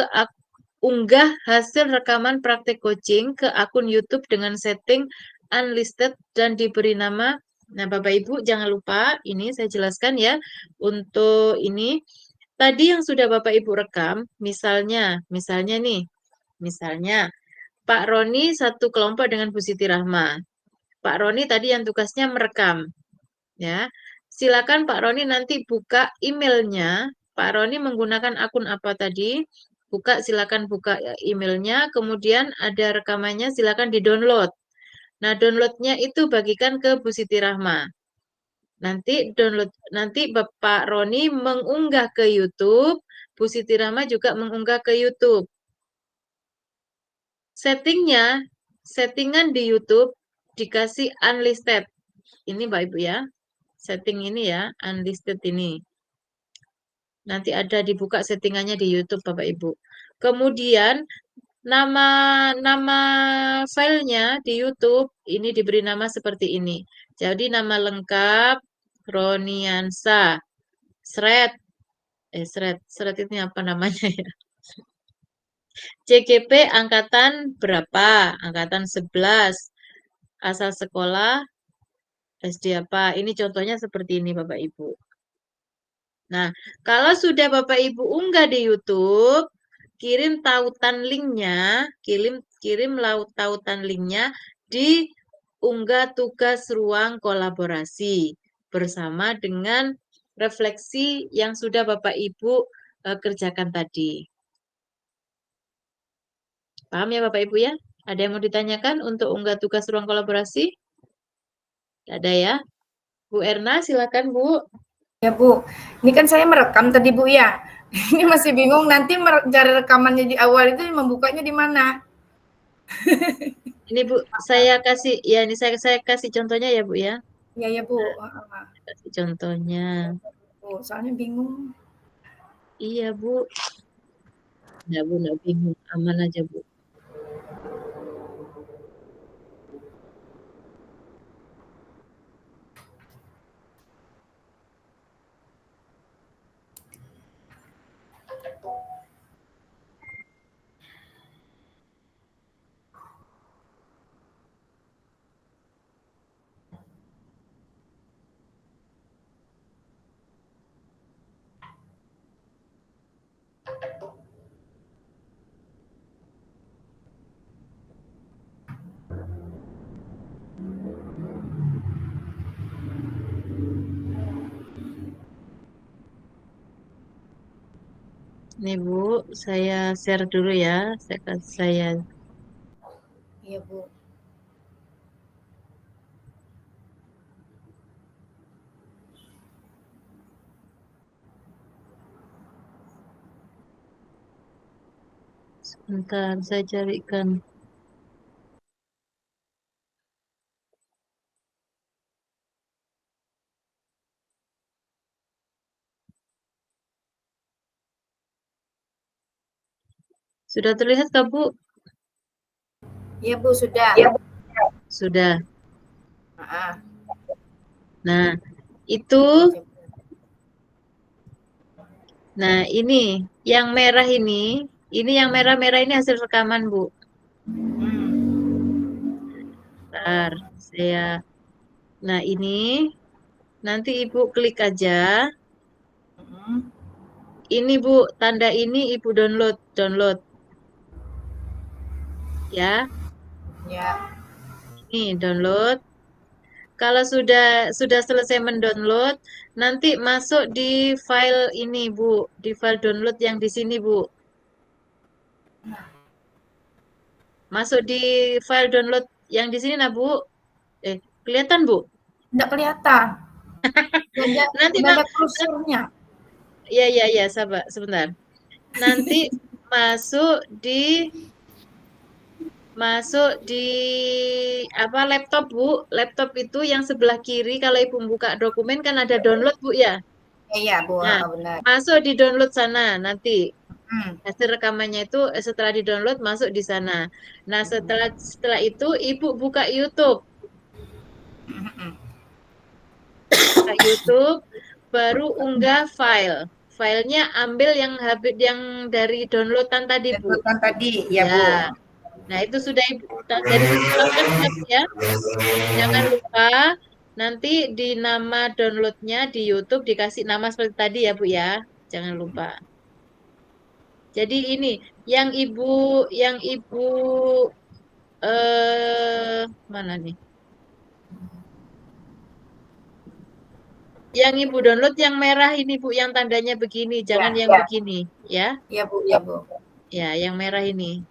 unggah hasil rekaman praktik coaching ke akun YouTube dengan setting unlisted dan diberi nama. Nah, Bapak Ibu jangan lupa ini saya jelaskan ya. Untuk ini tadi yang sudah Bapak Ibu rekam, misalnya nih, misalnya Pak Roni satu kelompok dengan Bu Siti Rahma. Pak Roni tadi yang tugasnya merekam, ya. Silakan Pak Roni nanti buka emailnya. Pak Roni menggunakan akun apa tadi? Silakan buka emailnya. Kemudian ada rekamannya, silakan di-download. Nah, downloadnya itu bagikan ke Bu Siti Rahma. Nanti Bapak Roni mengunggah ke YouTube. Bu Siti Rahma juga mengunggah ke YouTube. Settingan di YouTube dikasih unlisted. Ini Bapak Ibu ya. Setting ini ya, unlisted ini. Nanti ada dibuka settingannya di YouTube Bapak Ibu. Kemudian nama nama filenya di YouTube ini diberi nama seperti ini. Jadi nama lengkap Roniansa. Sret ini apa namanya ya? CGP angkatan berapa? Angkatan 11. Asal sekolah SD apa? Ini contohnya seperti ini Bapak Ibu. Nah, kalau sudah Bapak Ibu unggah di YouTube, kirim tautan linknya, kirim tautan linknya di unggah tugas ruang kolaborasi bersama dengan refleksi yang sudah Bapak Ibu kerjakan tadi. Paham ya Bapak Ibu ya? Ada yang mau ditanyakan untuk unggah tugas ruang kolaborasi? Tidak ada ya? Bu Erna, silakan Bu. Ya Bu, ini kan saya merekam tadi Bu ya. Ini masih bingung nanti cari rekamannya di awal itu membukanya di mana? Ini Bu, saya kasih kasih contohnya ya Bu ya. Iya ya Bu. Kasih contohnya. Bu, soalnya bingung. Iya Bu. Enggak Bu, enggak bingung. Aman aja Bu. Nih Bu, saya share dulu ya. Saya Iya Bu. sebentar saya carikan. Sudah terlihat Kak Bu? Iya Bu, sudah. Sudah. Ah, Nah, itu, nah ini yang merah ini yang merah-merah ini hasil rekaman Bu. Bentar, saya. Nah, ini nanti Ibu klik aja. Ini Bu, tanda ini Ibu download. Ya, ya. ini download. Kalau sudah selesai mendownload, nanti masuk di file ini Bu, di file download yang di sini Bu. Masuk di file download yang di sini nah Bu. Kelihatan Bu? Nggak kelihatan. Nanti Nggak ada kursornya. ya, sabar sebentar. Nanti masuk di apa laptop Bu. Laptop itu yang sebelah kiri kalau Ibu buka dokumen kan ada download Bu ya. Iya Bu, Nah, benar. masuk di download sana nanti. Hmm. Hasil rekamannya itu setelah di-download masuk di sana. Nah, setelah itu Ibu buka YouTube. Buka YouTube, baru unggah file. Filenya ambil yang dari downloadan tadi, Bu. Downloadan tadi, ya Bu. Nah, itu sudah Ibu dari downloadan sudah Bu ya. Jangan lupa nanti di nama downloadnya di YouTube dikasih nama seperti tadi ya, Bu ya. Jangan lupa. Jadi ini yang ibu mana nih? Yang Ibu download yang merah ini Bu, yang tandanya begini, jangan yang begini, ya. Iya Bu, ya Bu. Ya, yang merah ini.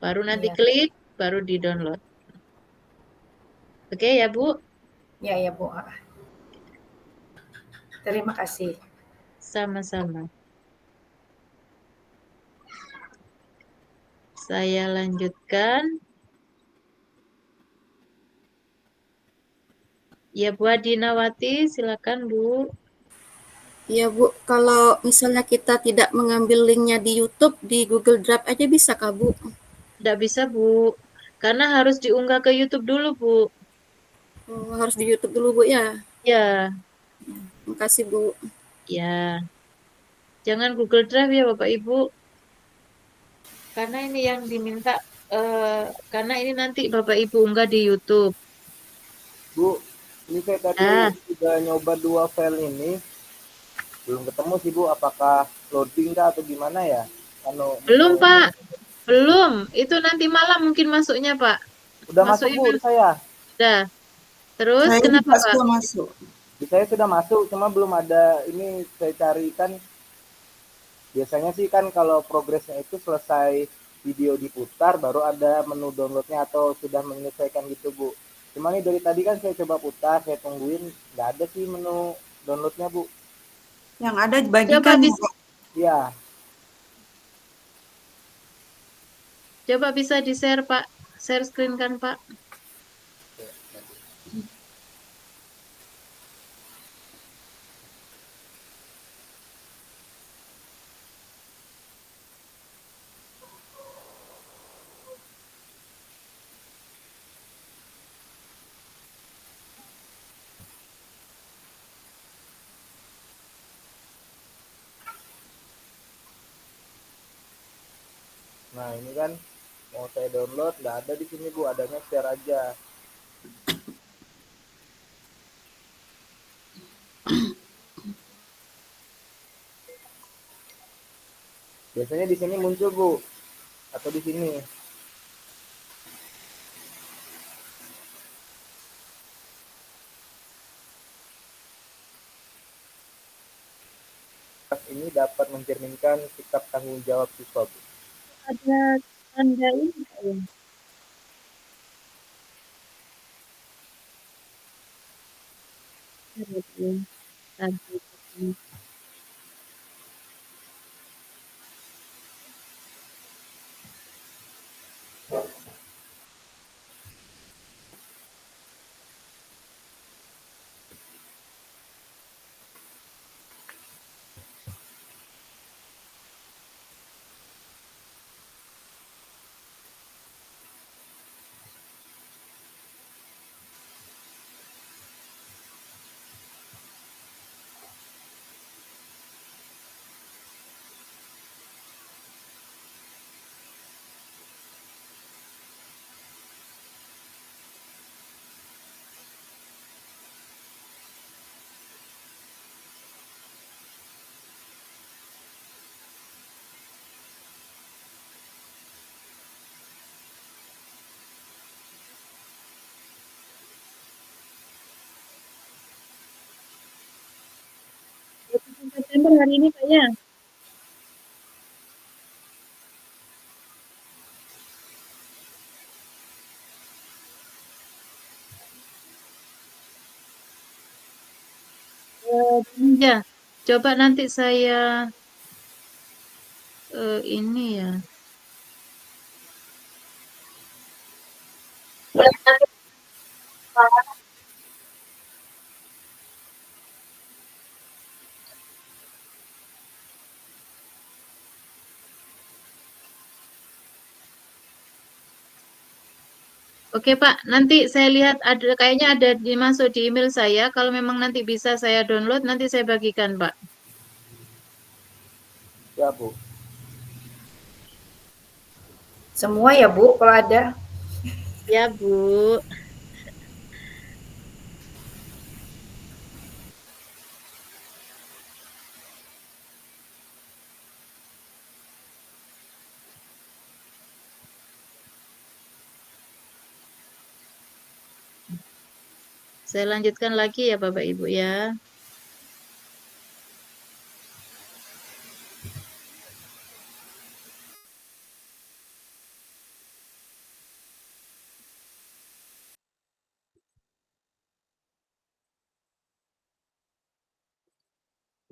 Baru nanti Iya. klik, baru di-download. Oke ya Bu? Ya, ya Bu. Terima kasih. Sama-sama. Saya lanjutkan. Ya Bu Adinawati, silakan Bu. Ya Bu, kalau misalnya kita tidak mengambil linknya di YouTube, di Google Drive aja bisa Kak Bu? Tidak bisa Bu, karena harus diunggah ke YouTube dulu Bu. Oh, harus di YouTube dulu Bu ya? Ya. Terima kasih Bu. Ya. Jangan Google Drive ya Bapak Ibu. Karena ini yang diminta, karena ini nanti Bapak Ibu unggah di YouTube. Bu, ini saya tadi sudah nyoba 2 file ini, belum ketemu sih Bu, apakah loading kah atau gimana ya? Belum Pak, belum. Itu nanti malam mungkin masuknya Pak. Udah masuk Bu, saya. Sudah. Terus Saya kenapa Pak? Sudah masuk. Saya sudah masuk, cuma belum ada ini saya cari kan. Biasanya sih kan kalau progresnya itu selesai video diputar baru ada menu downloadnya atau sudah menyelesaikan gitu Bu. Cuma nih dari tadi kan saya coba putar, saya tungguin, nggak ada sih menu downloadnya Bu. Yang ada bagikan ya Pak? Iya. Coba bisa di-share Pak, share screen kan Pak. Nah ini kan mau saya download, nggak ada di sini Bu, adanya share aja. Biasanya di sini muncul Bu, atau di sini. Ini dapat mencerminkan sikap tanggung jawab siswa Bu. Ada tanda ini ya. September hari ini Pak ya? Ya, coba nanti saya ini ya. Oke Pak, nanti saya lihat ada kayaknya ada dimasuk di email saya. Kalau memang nanti bisa saya download, nanti saya bagikan Pak. Ya Bu. Semua ya Bu, kalau ada. Ya Bu. Saya lanjutkan lagi ya Bapak Ibu ya.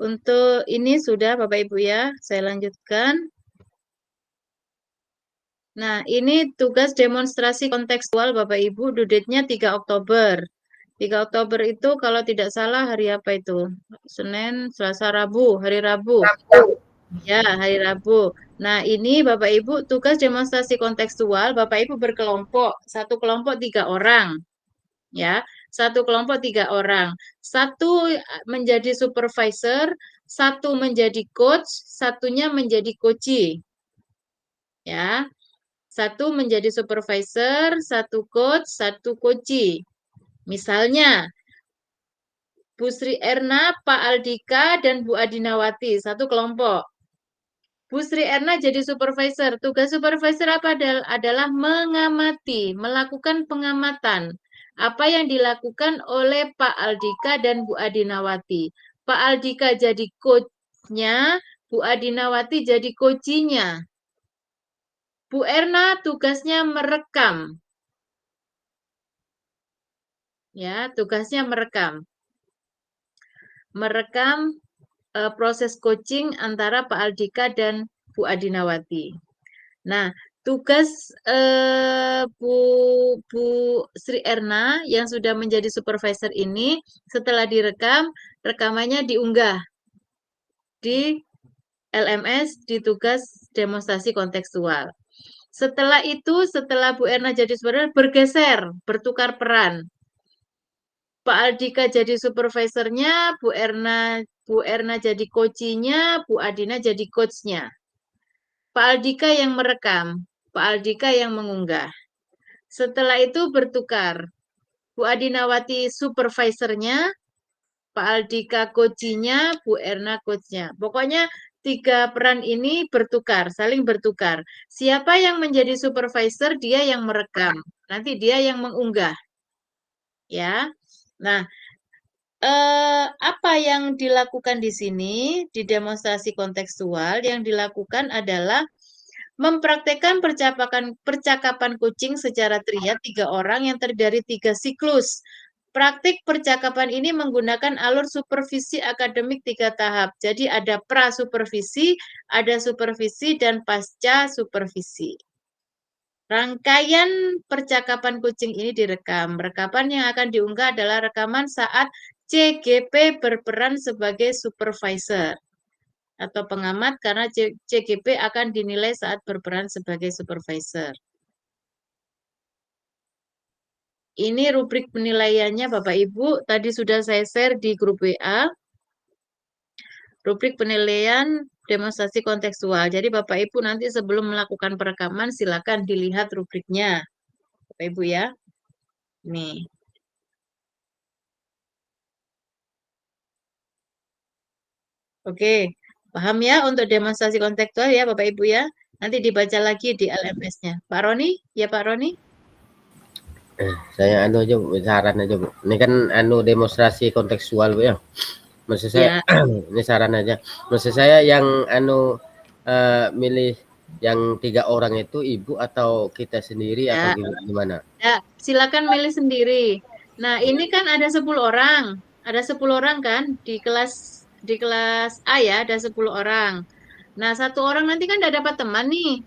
Untuk ini sudah Bapak Ibu ya, saya lanjutkan. Nah, ini tugas demonstrasi kontekstual Bapak Ibu, due date-nya 3 Oktober. 3 Oktober itu kalau tidak salah hari apa itu? Senin, Selasa, Rabu, hari Rabu. Ya, hari Rabu. Nah, ini Bapak Ibu tugas demonstrasi kontekstual, Bapak Ibu berkelompok, satu kelompok 3 orang. Ya, satu kelompok 3 orang. Satu menjadi supervisor, satu menjadi coach, satunya menjadi coachee. Ya, satu menjadi supervisor, satu coach, satu coachee. Misalnya, Bu Sri Erna, Pak Aldika, dan Bu Adinawati, satu kelompok. Bu Sri Erna jadi supervisor. Tugas supervisor apa adalah mengamati, melakukan pengamatan. Apa yang dilakukan oleh Pak Aldika dan Bu Adinawati. Pak Aldika jadi coach-nya, Bu Adinawati jadi coachee-nya. Bu Erna tugasnya merekam. Ya, tugasnya merekam. Merekam proses coaching antara Pak Aldika dan Bu Adinawati. Nah, tugas Bu Sri Erna yang sudah menjadi supervisor ini setelah direkam, rekamannya diunggah di LMS di tugas demonstrasi kontekstual. Setelah itu, setelah Bu Erna jadi supervisor, bergeser, bertukar peran. Pak Aldika jadi supervisornya, Bu Erna jadi coachee-nya, Bu Adina jadi coach-nya. Pak Aldika yang merekam, Pak Aldika yang mengunggah. Setelah itu bertukar. Bu Adinawati supervisornya, Pak Aldika coachee-nya, Bu Erna coach-nya. Pokoknya 3 peran ini bertukar, saling bertukar. Siapa yang menjadi supervisor, dia yang merekam. Nanti dia yang mengunggah. Ya. Nah, apa yang dilakukan di sini, di demonstrasi kontekstual, yang dilakukan adalah mempraktekkan percakapan kucing secara triad 3 orang yang terdiri dari 3 siklus. Praktik percakapan ini menggunakan alur supervisi akademik 3 tahap. Jadi ada pra-supervisi, ada supervisi, dan pasca supervisi. Rangkaian percakapan kucing ini direkam. Rekaman yang akan diunggah adalah rekaman saat CGP berperan sebagai supervisor atau pengamat karena CGP akan dinilai saat berperan sebagai supervisor. Ini rubrik penilaiannya Bapak Ibu, tadi sudah saya share di grup WA. Rubrik penilaian demonstrasi kontekstual. Jadi Bapak Ibu nanti sebelum melakukan perekaman silakan dilihat rubriknya. Bapak Ibu ya. Nih. Oke, paham ya untuk demonstrasi kontekstual ya Bapak Ibu ya. Nanti dibaca lagi di LMS-nya. Pak Roni? Ya Pak Roni? Saya aja Bu, saran aja Bu. Ini kan demonstrasi kontekstual Bu ya. Maksud saya Ya, ini saran aja. Maksud saya yang milih yang 3 orang itu ibu atau kita sendiri atau ya, gimana? ya, silakan milih sendiri. Nah, ini kan ada 10 orang. Ada 10 orang kan di kelas A ya, ada 10 orang. Nah, satu orang nanti kan udah dapat teman nih,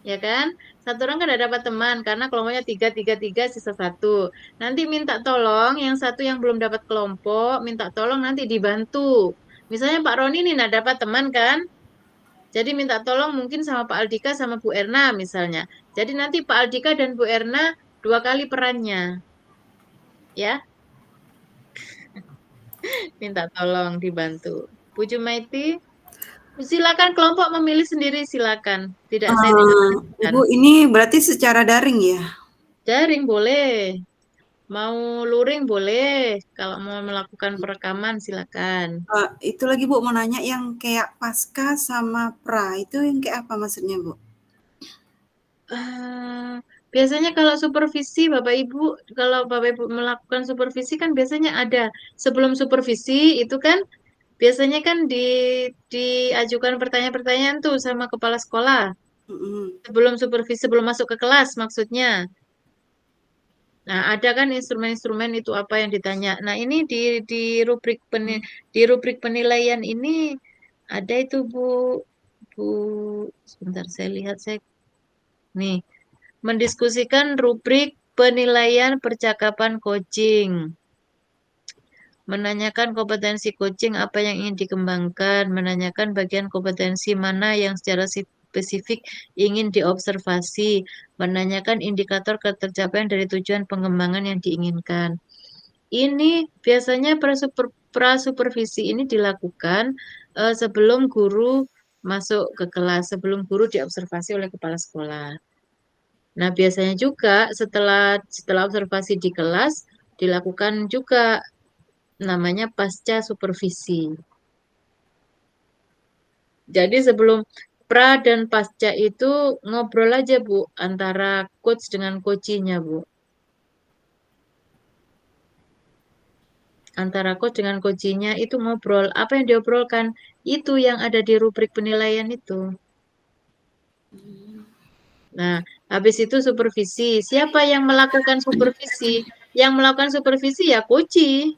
ya kan? Satu orang kan udah dapat teman karena kelompoknya 3, 3, 3, sisa satu. Nanti minta tolong yang satu yang belum dapat kelompok, minta tolong nanti dibantu. Misalnya Pak Roni nih nah dapat teman kan? Jadi minta tolong mungkin sama Pak Aldika sama Bu Erna misalnya. Jadi nanti Pak Aldika dan Bu Erna 2 kali perannya. Ya, minta tolong dibantu. Bu Jumaiti, silakan kelompok memilih sendiri silakan. Tidak, saya tidak menentukan. Ibu ini berarti secara daring ya? Daring boleh. Mau luring boleh. Kalau mau melakukan perekaman silakan. Itu lagi Bu mau nanya yang kayak pasca sama pra itu yang kayak apa maksudnya Bu? Biasanya kalau supervisi Bapak Ibu, kalau Bapak Ibu melakukan supervisi kan biasanya ada sebelum supervisi itu kan biasanya kan diajukan pertanyaan-pertanyaan tuh sama kepala sekolah sebelum supervisi, sebelum masuk ke kelas maksudnya. Nah, ada kan instrumen-instrumen itu apa yang ditanya. Nah, ini di rubrik penilaian ini ada itu Bu sebentar saya lihat nih mendiskusikan rubrik penilaian percakapan coaching. Menanyakan kompetensi coaching apa yang ingin dikembangkan, menanyakan bagian kompetensi mana yang secara spesifik ingin diobservasi, menanyakan indikator ketercapaian dari tujuan pengembangan yang diinginkan. Ini biasanya prasupervisi ini dilakukan sebelum guru masuk ke kelas, sebelum guru diobservasi oleh kepala sekolah. Nah, biasanya juga setelah observasi di kelas dilakukan juga namanya pasca supervisi. Jadi sebelum pra dan pasca itu ngobrol aja Bu antara coach dengan coachinya Bu. Antara coach dengan coachinya itu ngobrol. Apa yang diobrolkan? Itu yang ada di rubrik penilaian itu. Nah, habis itu supervisi. Siapa yang melakukan supervisi? Yang melakukan supervisi ya coachi.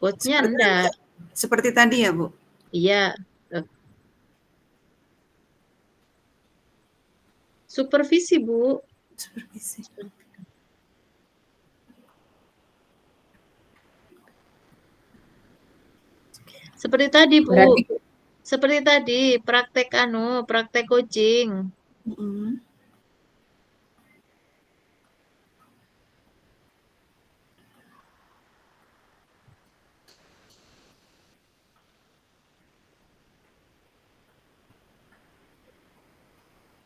Coachnya enggak. Seperti tadi ya Bu? Iya. Supervisi Bu. Supervisi. Seperti tadi Bu. Berarti Seperti tadi praktek coaching.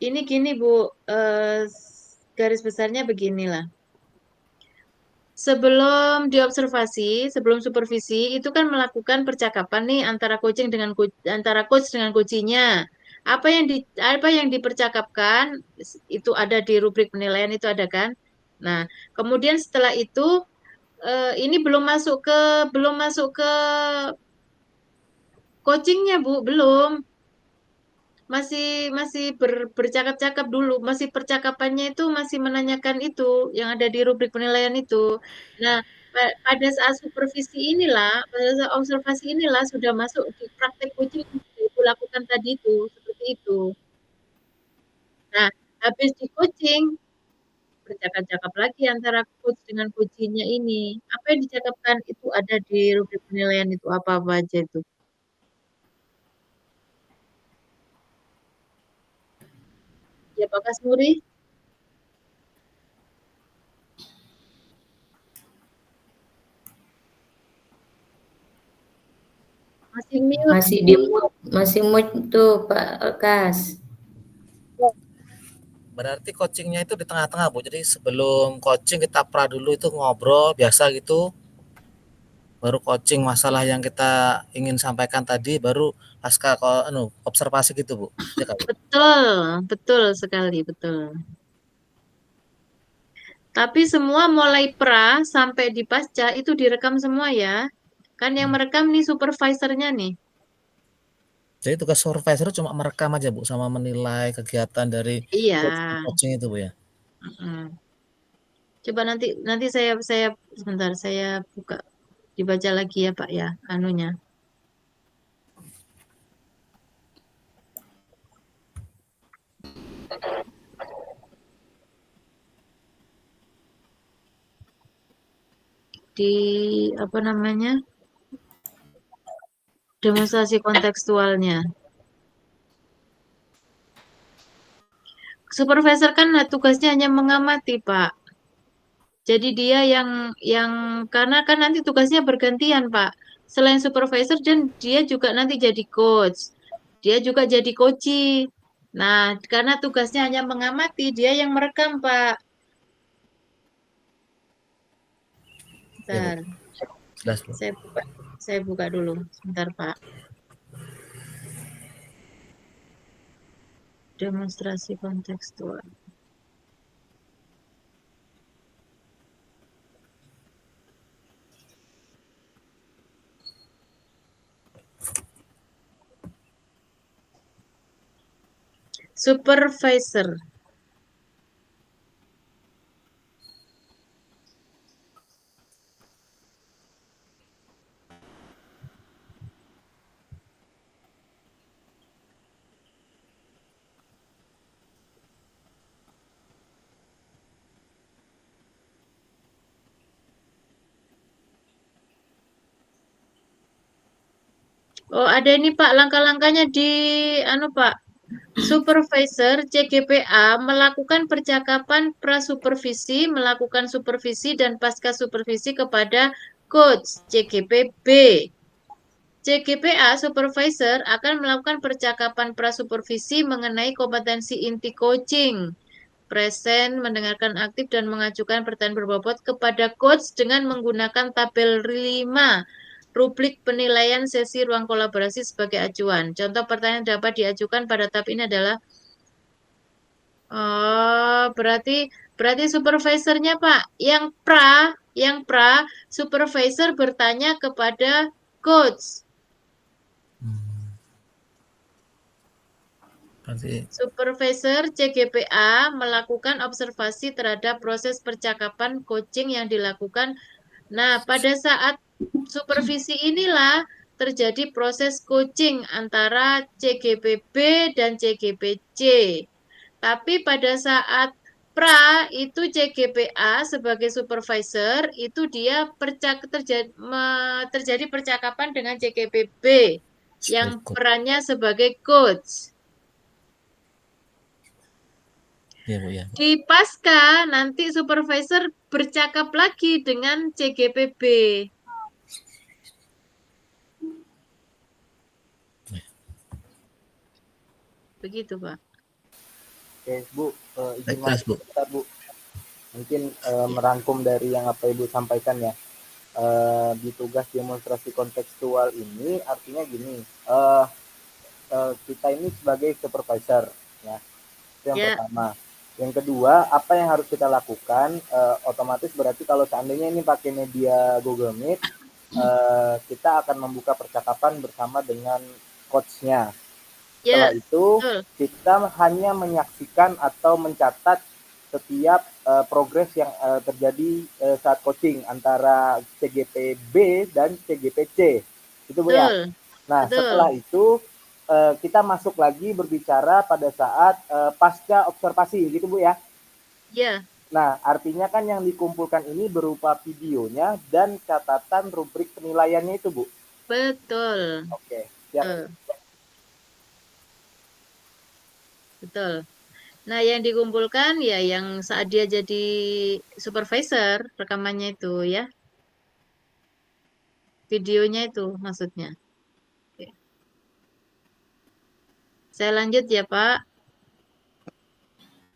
Ini gini Bu, garis besarnya beginilah. Sebelum diobservasi, sebelum supervisi, itu kan melakukan percakapan nih antara coach dengan coachnya. Apa yang dipercakapkan itu ada di rubrik penilaian itu ada kan? Nah, kemudian setelah itu ini belum masuk ke coachingnya Bu, belum. Masih bercakap-cakap dulu, masih percakapannya itu masih menanyakan itu yang ada di rubrik penilaian itu. Nah, pada saat supervisi inilah, pada saat observasi inilah sudah masuk di praktek coaching yang itu lakukan tadi itu, seperti itu. Nah, habis di coaching, bercakap-cakap lagi antara coach dengan coachingnya ini. Apa yang dicakapkan itu ada di rubrik penilaian itu apa-apa aja itu. Ya, Pak Kasmuri. Masih mute. Masih mute tuh Pak Kas. Berarti coachingnya itu di tengah-tengah Bu. Jadi sebelum coaching kita pra dulu itu ngobrol biasa gitu. Baru coaching masalah yang kita ingin sampaikan tadi, baru pasca observasi gitu Bu. Ya, Kak? Betul sekali, betul. Tapi semua mulai pra sampai di pasca itu direkam semua ya. Kan yang merekam nih supervisornya nih. Jadi tugas supervisor cuma merekam aja Bu, sama menilai kegiatan dari Iya. coaching itu Bu ya? Coba nanti saya sebentar, saya buka, dibaca lagi ya Pak ya, anunya. Di apa namanya, demonstrasi kontekstualnya. Supervisor kan tugasnya hanya mengamati Pak. Jadi dia yang karena kan nanti tugasnya bergantian Pak. Selain supervisor dan dia juga nanti jadi coach. Dia juga jadi coachee. Nah, karena tugasnya hanya mengamati, dia yang merekam Pak. Iya, Bentar. Bu. Jelas, Bu. Saya buka dulu. Sebentar, Pak. Demonstrasi kontekstual. Supervisor. Oh, ada ini Pak, langkah-langkahnya di Pak. Supervisor CGPA melakukan percakapan prasupervisi, melakukan supervisi dan pasca supervisi kepada coach CGPB. CGPA Supervisor akan melakukan percakapan prasupervisi mengenai kompetensi inti coaching, present, mendengarkan aktif, dan mengajukan pertanyaan berbobot kepada coach dengan menggunakan tabel 5. Rubrik penilaian sesi ruang kolaborasi sebagai acuan. Contoh pertanyaan dapat diajukan pada tahap ini adalah berarti supervisornya Pak, yang pra supervisor bertanya kepada coach. Supervisor CGPA melakukan observasi terhadap proses percakapan coaching yang dilakukan. Nah, pada saat supervisi inilah terjadi proses coaching antara CGPB dan CGPC. Tapi pada saat pra itu CGPA sebagai supervisor itu dia terjadi percakapan dengan CGPB yang perannya sebagai coach. Iya, Bu, ya. Di pasca nanti supervisor bercakap lagi dengan CGPB. Begitu, Pak. Oke, Bu, izin Jelas, Bu. masuk, Bu. Mungkin merangkum dari yang apa Ibu sampaikan ya. Di tugas demonstrasi kontekstual ini artinya gini, kita ini sebagai supervisor ya. Itu yang pertama. Yang kedua, apa yang harus kita lakukan? Otomatis berarti kalau seandainya ini pakai media Google Meet, kita akan membuka percakapan bersama dengan coach-nya. Setelah itu kita hanya menyaksikan atau mencatat setiap progres yang terjadi saat coaching antara CGPB dan CGPC. Itu Bu ya. Nah, setelah itu kita masuk lagi berbicara pada saat pasca observasi gitu Bu ya. Iya. Nah, artinya kan yang dikumpulkan ini berupa videonya dan catatan rubrik penilaiannya itu Bu. Betul. Oke, siap. Betul. Nah, yang dikumpulkan ya yang saat dia jadi supervisor, rekamannya itu ya. Videonya itu maksudnya. Oke. Saya lanjut ya, Pak.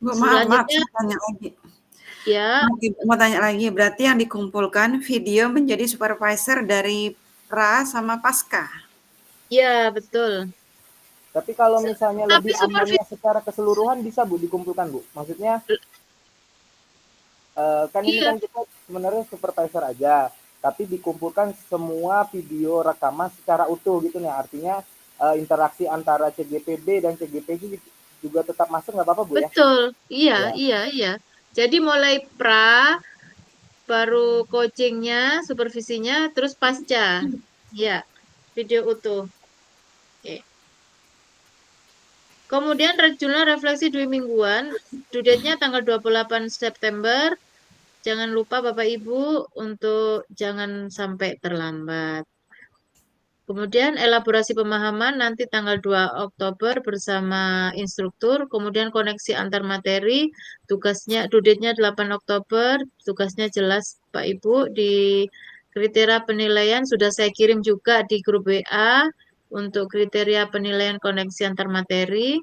Bu, maaf, saya tanya lagi. Ya. Mau tanya lagi, berarti yang dikumpulkan video menjadi supervisor dari pra sama pasca? Iya, betul. Tapi kalau misalnya lebih amannya secara keseluruhan bisa Bu dikumpulkan Bu. Maksudnya kan ini kan kita sebenarnya supervisor aja. tapi dikumpulkan semua video rekaman secara utuh gitu nih. Artinya interaksi antara CGPB dan CGPG juga tetap masuk nggak apa-apa Bu ya? Betul, iya, Ya. iya. Jadi mulai pra, baru coachingnya, supervisinya, terus pasca. Ya, video utuh. Oke. Kemudian jurnal refleksi 2 mingguan, due date-nya tanggal 28 September. Jangan lupa Bapak Ibu untuk jangan sampai terlambat. Kemudian elaborasi pemahaman nanti tanggal 2 Oktober bersama instruktur, kemudian koneksi antar materi, tugasnya due date-nya 8 Oktober, tugasnya jelas Pak Ibu di kriteria penilaian sudah saya kirim juga di grup WA untuk kriteria penilaian koneksi antar materi.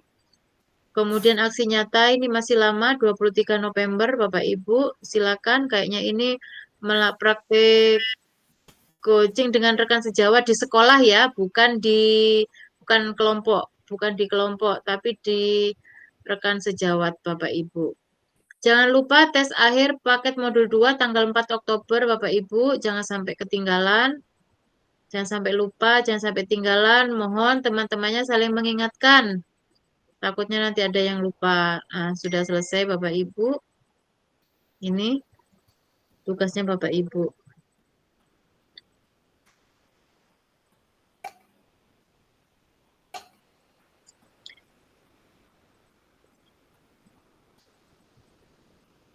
Kemudian aksi nyata ini masih lama 23 November Bapak Ibu, silakan kayaknya ini praktik coaching dengan rekan sejawat di sekolah ya, bukan di kelompok, tapi di rekan sejawat Bapak Ibu. Jangan lupa tes akhir paket modul 2 tanggal 4 Oktober Bapak Ibu, jangan sampai ketinggalan. Jangan sampai lupa, jangan sampai tinggalan. Mohon teman-temannya saling mengingatkan. Takutnya nanti ada yang lupa. Nah, sudah selesai Bapak Ibu. Ini tugasnya Bapak Ibu.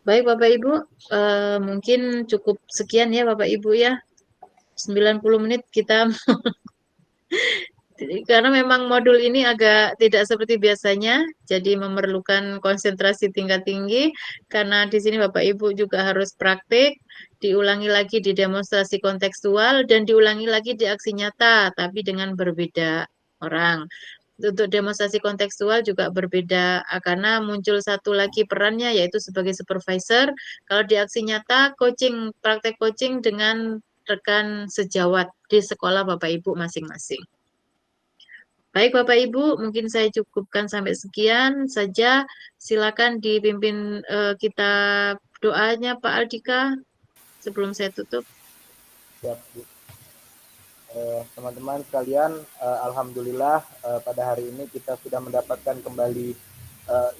Baik Bapak Ibu, mungkin cukup sekian ya Bapak Ibu ya. 90 menit kita karena memang modul ini agak tidak seperti biasanya, jadi memerlukan konsentrasi tingkat tinggi karena di sini Bapak Ibu juga harus praktik, diulangi lagi di demonstrasi kontekstual dan diulangi lagi di aksi nyata, tapi dengan berbeda orang. Untuk demonstrasi kontekstual juga berbeda karena muncul satu lagi perannya yaitu sebagai supervisor. Kalau di aksi nyata praktek coaching dengan rekan sejawat di sekolah Bapak Ibu masing-masing. Baik Bapak Ibu, mungkin saya cukupkan sampai sekian saja. Silakan dipimpin kita doanya Pak Aldika sebelum saya tutup. Siap Bu. Teman-teman sekalian, alhamdulillah pada hari ini kita sudah mendapatkan kembali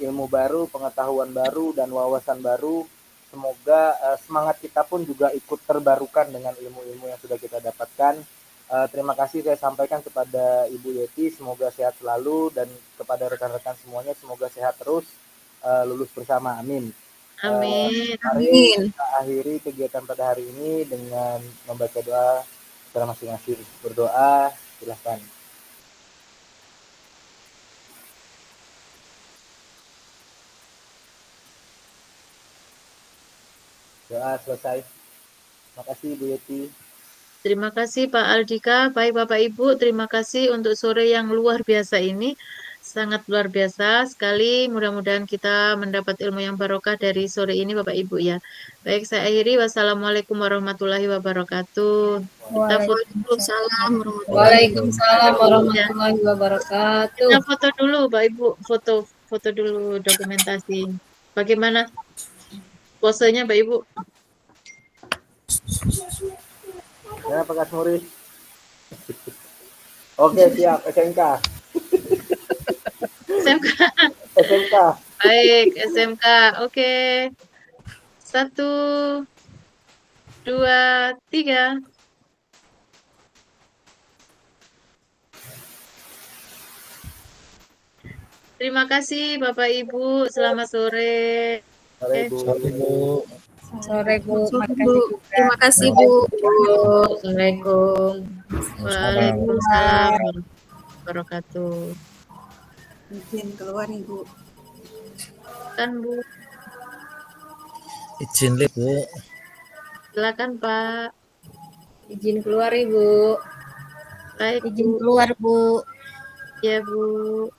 ilmu baru, pengetahuan baru, dan wawasan baru. Semoga semangat kita pun juga ikut terbarukan dengan ilmu-ilmu yang sudah kita dapatkan. Terima kasih saya sampaikan kepada Ibu Yeti, semoga sehat selalu, dan kepada rekan-rekan semuanya semoga sehat terus, lulus bersama, amin. Amin. Mari kita akhiri kegiatan pada hari ini dengan membaca doa secara masing-masing. Berdoa, silahkan. Doa selesai. Terima kasih Bu Yeti. Terima kasih Pak Aldika. Baik Bapak Ibu, terima kasih untuk sore yang luar biasa ini. Sangat luar biasa sekali. Mudah-mudahan kita mendapat ilmu yang barokah dari sore ini Bapak Ibu ya. Baik, saya akhiri. Wassalamualaikum warahmatullahi wabarakatuh. Kita foto dulu. Waalaikumsalam warahmatullahi wabarakatuh. Kita foto dulu Pak Ibu. Foto dulu dokumentasi. Bagaimana posenya Pak Ibu? Ya, Pak Kasmuri. Oke, siap. SMK. SMK. SMK. Baik, SMK. Oke. 1, 2, 3. Terima kasih Bapak Ibu. Selamat sore. Sore Bu. Sore Bu, makasih juga. Terima kasih Bu. Assalamualaikum. Waalaikumsalam warahmatullahi wabarakatuh. Izin keluar Ibu. Kan Bu. Izin lihat Bu. Silakan Pak. Izin keluar Ibu. Baik Izin keluar Bu. ya Bu.